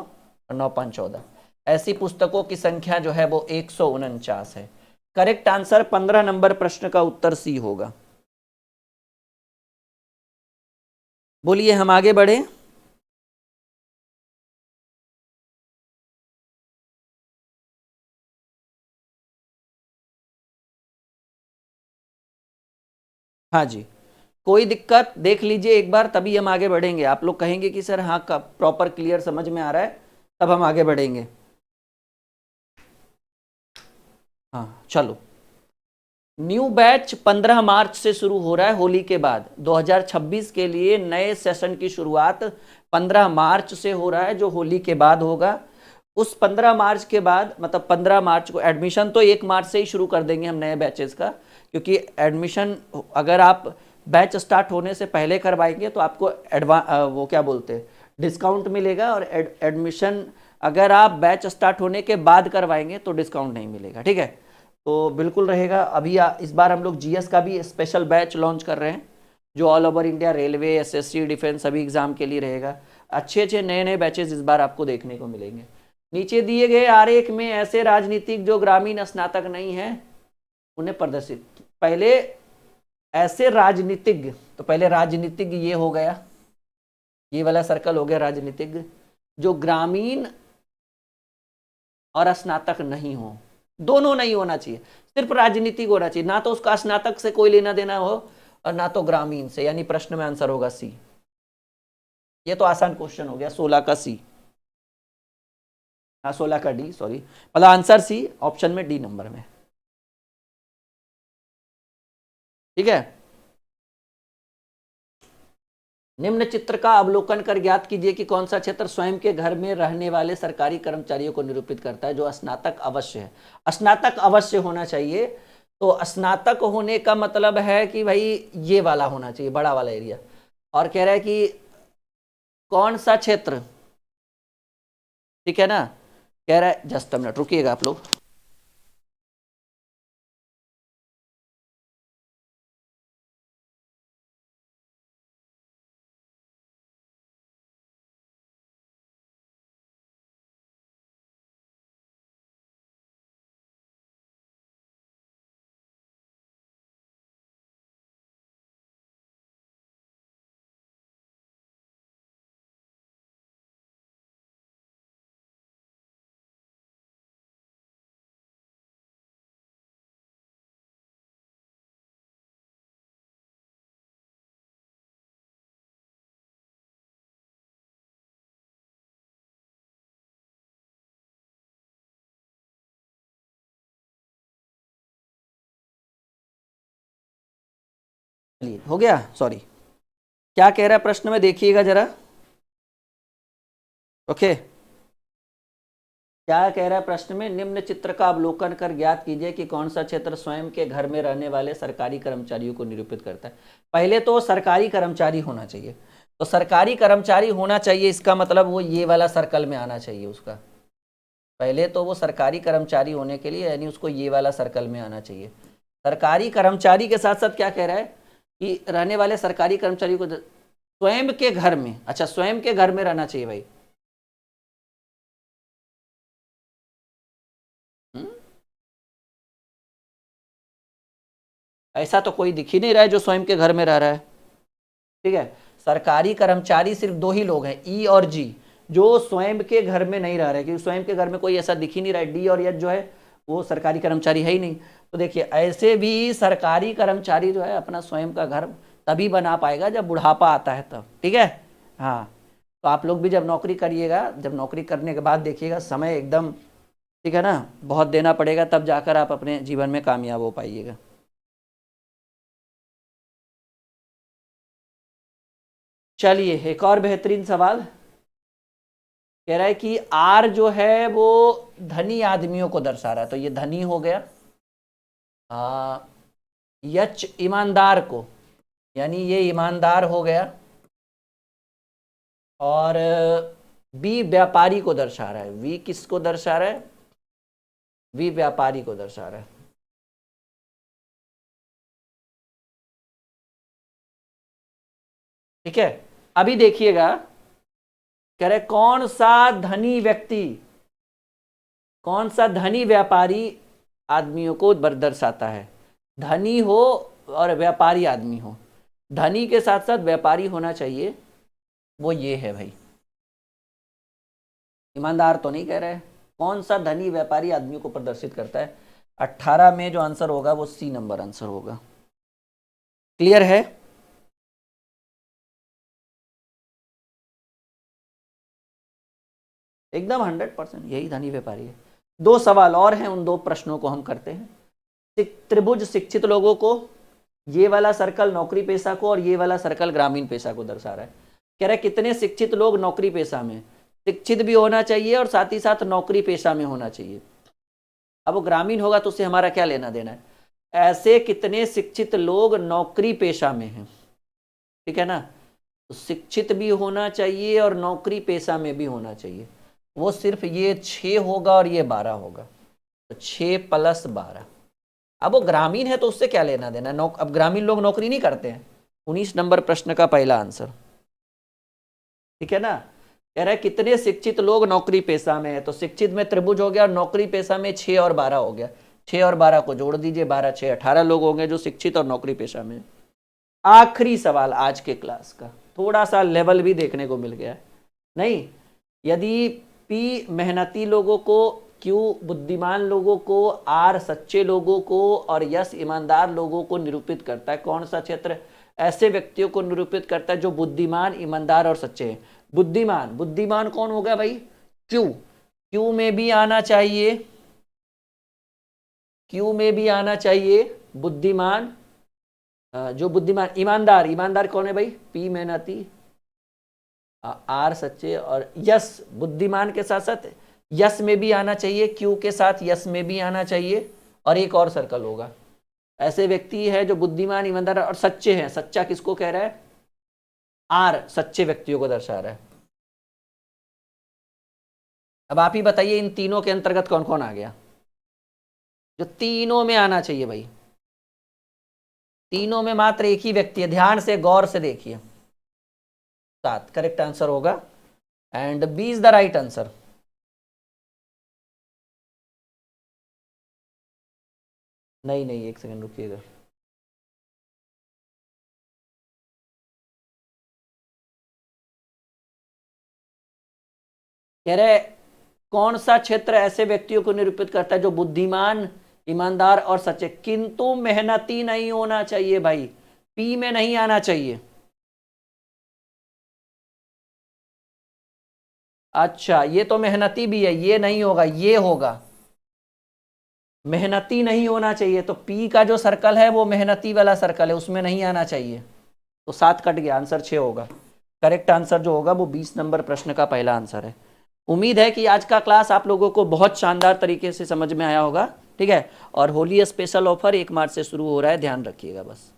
और 9×5 = 14। ऐसी पुस्तकों की संख्या जो है वो 149 है। करेक्ट आंसर 15 नंबर प्रश्न का उत्तर सी होगा। बोलिए, हम आगे बढ़े। हाँ जी, कोई दिक्कत, देख लीजिए एक बार, तभी हम आगे बढ़ेंगे। आप लोग कहेंगे कि सर हाँ प्रॉपर क्लियर समझ में आ रहा है, तब हम आगे बढ़ेंगे। हाँ चलो, न्यू बैच 15 मार्च से शुरू हो रहा है, होली के बाद। 2026 के लिए नए सेशन की शुरुआत 15 मार्च से हो रहा है, जो होली के बाद होगा। उस 15 मार्च के बाद, मतलब 15 मार्च को एडमिशन तो 1 मार्च से ही शुरू कर देंगे हम नए बैचेस का, क्योंकि एडमिशन अगर आप बैच स्टार्ट होने से पहले करवाएंगे तो आपको वो क्या बोलते हैं, डिस्काउंट मिलेगा। और एडमिशन अगर आप बैच स्टार्ट होने के बाद करवाएंगे तो डिस्काउंट नहीं मिलेगा, ठीक है। तो बिल्कुल रहेगा। अभी इस बार हम लोग जीएस का भी स्पेशल बैच लॉन्च कर रहे हैं, जो all over India railway, SSC, defence सभी एग्जाम के लिए रहेगा। अच्छे अच्छे नए नए बैचेस इस बार आपको देखने को मिलेंगे। नीचे दिए गए आरेख में ऐसे राजनीतिक जो ग्रामीण स्नातक नहीं है उन्हें प्रदर्शित, पहले ऐसे राजनीतिज्ञ, तो पहले राजनीतिज्ञ ये हो गया, ये वाला सर्कल हो गया राजनीतिज्ञ, जो ग्रामीण और स्नातक नहीं हो, दोनों नहीं होना चाहिए, सिर्फ राजनीतिक होना चाहिए। ना तो उसका स्नातक से कोई लेना देना हो और ना तो ग्रामीण से, यानी प्रश्न में आंसर होगा सी। ये तो आसान क्वेश्चन हो गया, 16 का सी, हाँ 16 का डी, सॉरी, मतलब आंसर सी, ऑप्शन में डी नंबर में, ठीक है। निम्न चित्र का अवलोकन कर ज्ञात कीजिए कि कौन सा क्षेत्र स्वयं के घर में रहने वाले सरकारी कर्मचारियों को निरूपित करता है, जो स्नातक अवश्य है। स्नातक अवश्य होना चाहिए, तो स्नातक होने का मतलब है कि भाई ये वाला होना चाहिए, बड़ा वाला एरिया। और कह रहा है कि कौन सा क्षेत्र, ठीक है ना, कह रहा है, जस्ट मिनट रुकिएगा आप लोग। चलिए हो गया, सॉरी, क्या कह रहा है प्रश्न में, देखिएगा जरा। ओके, क्या कह रहा है प्रश्न में, निम्न चित्र का अवलोकन कर ज्ञात कीजिए कि कौन सा क्षेत्र स्वयं के घर में रहने वाले सरकारी कर्मचारियों को निरूपित करता है। पहले तो सरकारी कर्मचारी होना चाहिए, तो सरकारी कर्मचारी होना चाहिए, इसका मतलब वो ये वाला सर्कल में आना चाहिए उसका। पहले तो वो सरकारी कर्मचारी होने के लिए, यानी उसको ये वाला सर्कल में आना चाहिए। सरकारी कर्मचारी के साथ साथ क्या कह रहा है कि रहने वाले सरकारी कर्मचारी को स्वयं के घर में, अच्छा स्वयं के घर में रहना चाहिए भाई। ऐसा तो कोई दिख ही नहीं रहा है जो स्वयं के घर में रह रहा है, ठीक है। सरकारी कर्मचारी सिर्फ दो ही लोग हैं, ई और जी, जो स्वयं के घर में नहीं रह रहे, क्योंकि स्वयं के घर में कोई ऐसा दिख ही नहीं रहा है। डी और एच जो है वो सरकारी कर्मचारी है ही नहीं। तो देखिए, ऐसे भी सरकारी कर्मचारी जो है अपना स्वयं का घर तभी बना पाएगा जब बुढ़ापा आता है तब, ठीक है। हाँ, तो आप लोग भी जब नौकरी करिएगा, जब नौकरी करने के बाद देखिएगा समय एकदम, ठीक है ना, बहुत देना पड़ेगा, तब जाकर आप अपने जीवन में कामयाब हो पाइएगा। चलिए एक और बेहतरीन सवाल, कह रहा है कि आर जो है वो धनी आदमियों को दर्शा रहा है, तो ये धनी हो गया। यच ईमानदार को, यानी ये ईमानदार हो गया। और बी व्यापारी को दर्शा रहा है। वी किसको दर्शा रहा है? वी व्यापारी को दर्शा रहा है। ठीक है, अभी देखिएगा, कह रहे कौन सा धनी व्यक्ति, कौन सा धनी व्यापारी आदमियों को दर्शाता है। धनी हो और व्यापारी आदमी हो, धनी के साथ साथ व्यापारी होना चाहिए, वो ये है भाई। ईमानदार तो नहीं कह रहे। कौन सा धनी व्यापारी आदमियों को प्रदर्शित करता है? 18 में जो आंसर होगा वो सी नंबर आंसर होगा। क्लियर है? एकदम 100% यही धनी व्यापारी है। 2 सवाल और हैं, उन 2 प्रश्नों को हम करते हैं। त्रिभुज शिक्षित लोगों को, ये वाला सर्कल नौकरी पेशा को, और ये वाला सर्कल ग्रामीण पेशा को दर्शा रहा है। कह रहा है कितने शिक्षित लोग नौकरी पेशा में, शिक्षित भी होना चाहिए और साथ ही साथ नौकरी पेशा में होना चाहिए। अब वो ग्रामीण होगा तो उससे हमारा क्या लेना देना है। ऐसे कितने शिक्षित लोग नौकरी पेशा में हैं, ठीक है ना। तो शिक्षित भी होना चाहिए और नौकरी पेशा में भी होना चाहिए। वो सिर्फ ये 6 होगा और ये 12 होगा, तो 6 + 12। अब वो ग्रामीण है तो उससे क्या लेना देना। अब ग्रामीण लोग नौकरी नहीं करते हैं। 19 नंबर प्रश्न का पहला आंसर, ठीक है ना। कह रहा है कितने शिक्षित लोग नौकरी पेशा में है, तो शिक्षित में त्रिभुज हो गया और नौकरी पेशा में 6 और 12 हो गया। 6 और 12 को जोड़ दीजिए, 12 6 18 लोग होंगे जो शिक्षित और नौकरी पेशा में। आखिरी सवाल आज के क्लास का, थोड़ा सा लेवल भी देखने को मिल गया है। नहीं, यदि पी मेहनती लोगों को, क्यू बुद्धिमान लोगों को, आर सच्चे लोगों को और यस ईमानदार लोगों को निरूपित करता है, कौन सा क्षेत्र ऐसे व्यक्तियों को निरूपित करता है जो बुद्धिमान, ईमानदार और सच्चे हैं। बुद्धिमान, बुद्धिमान कौन होगा भाई? क्यू। क्यू में भी आना चाहिए, क्यू में भी आना चाहिए बुद्धिमान। जो बुद्धिमान, ईमानदार, ईमानदार कौन है भाई? पी मेहनती, आर सच्चे और यस बुद्धिमान के साथ साथ यस में भी आना चाहिए, क्यू के साथ यस में भी आना चाहिए। और एक और सर्कल होगा, ऐसे व्यक्ति है जो बुद्धिमान, ईमानदार और सच्चे हैं। सच्चा किसको कह रहा है? आर सच्चे व्यक्तियों को दर्शा रहा है। अब आप ही बताइए इन तीनों के अंतर्गत कौन कौन आ गया जो तीनों में आना चाहिए भाई। तीनों में मात्र एक ही व्यक्ति है, ध्यान से गौर से देखिए। 7 करेक्ट आंसर होगा and B is the right answer. नहीं नहीं, एक सेकंड रुकिएगा। कह रहे कौन सा क्षेत्र ऐसे व्यक्तियों को निरूपित करता है जो बुद्धिमान, ईमानदार और सच्चे, किंतु मेहनती नहीं होना चाहिए भाई। पी में नहीं आना चाहिए। अच्छा, ये तो मेहनती भी है, ये नहीं होगा, ये होगा। मेहनती नहीं होना चाहिए, तो पी का जो सर्कल है वो मेहनती वाला सर्कल है, उसमें नहीं आना चाहिए। तो 7 कट गया, आंसर 6 होगा। करेक्ट आंसर जो होगा वो 20 नंबर प्रश्न का पहला आंसर है। उम्मीद है कि आज का क्लास आप लोगों को बहुत शानदार तरीके से समझ में आया होगा, ठीक है। और होली स्पेशल ऑफर 1 मार्च से शुरू हो रहा है, ध्यान रखिएगा बस।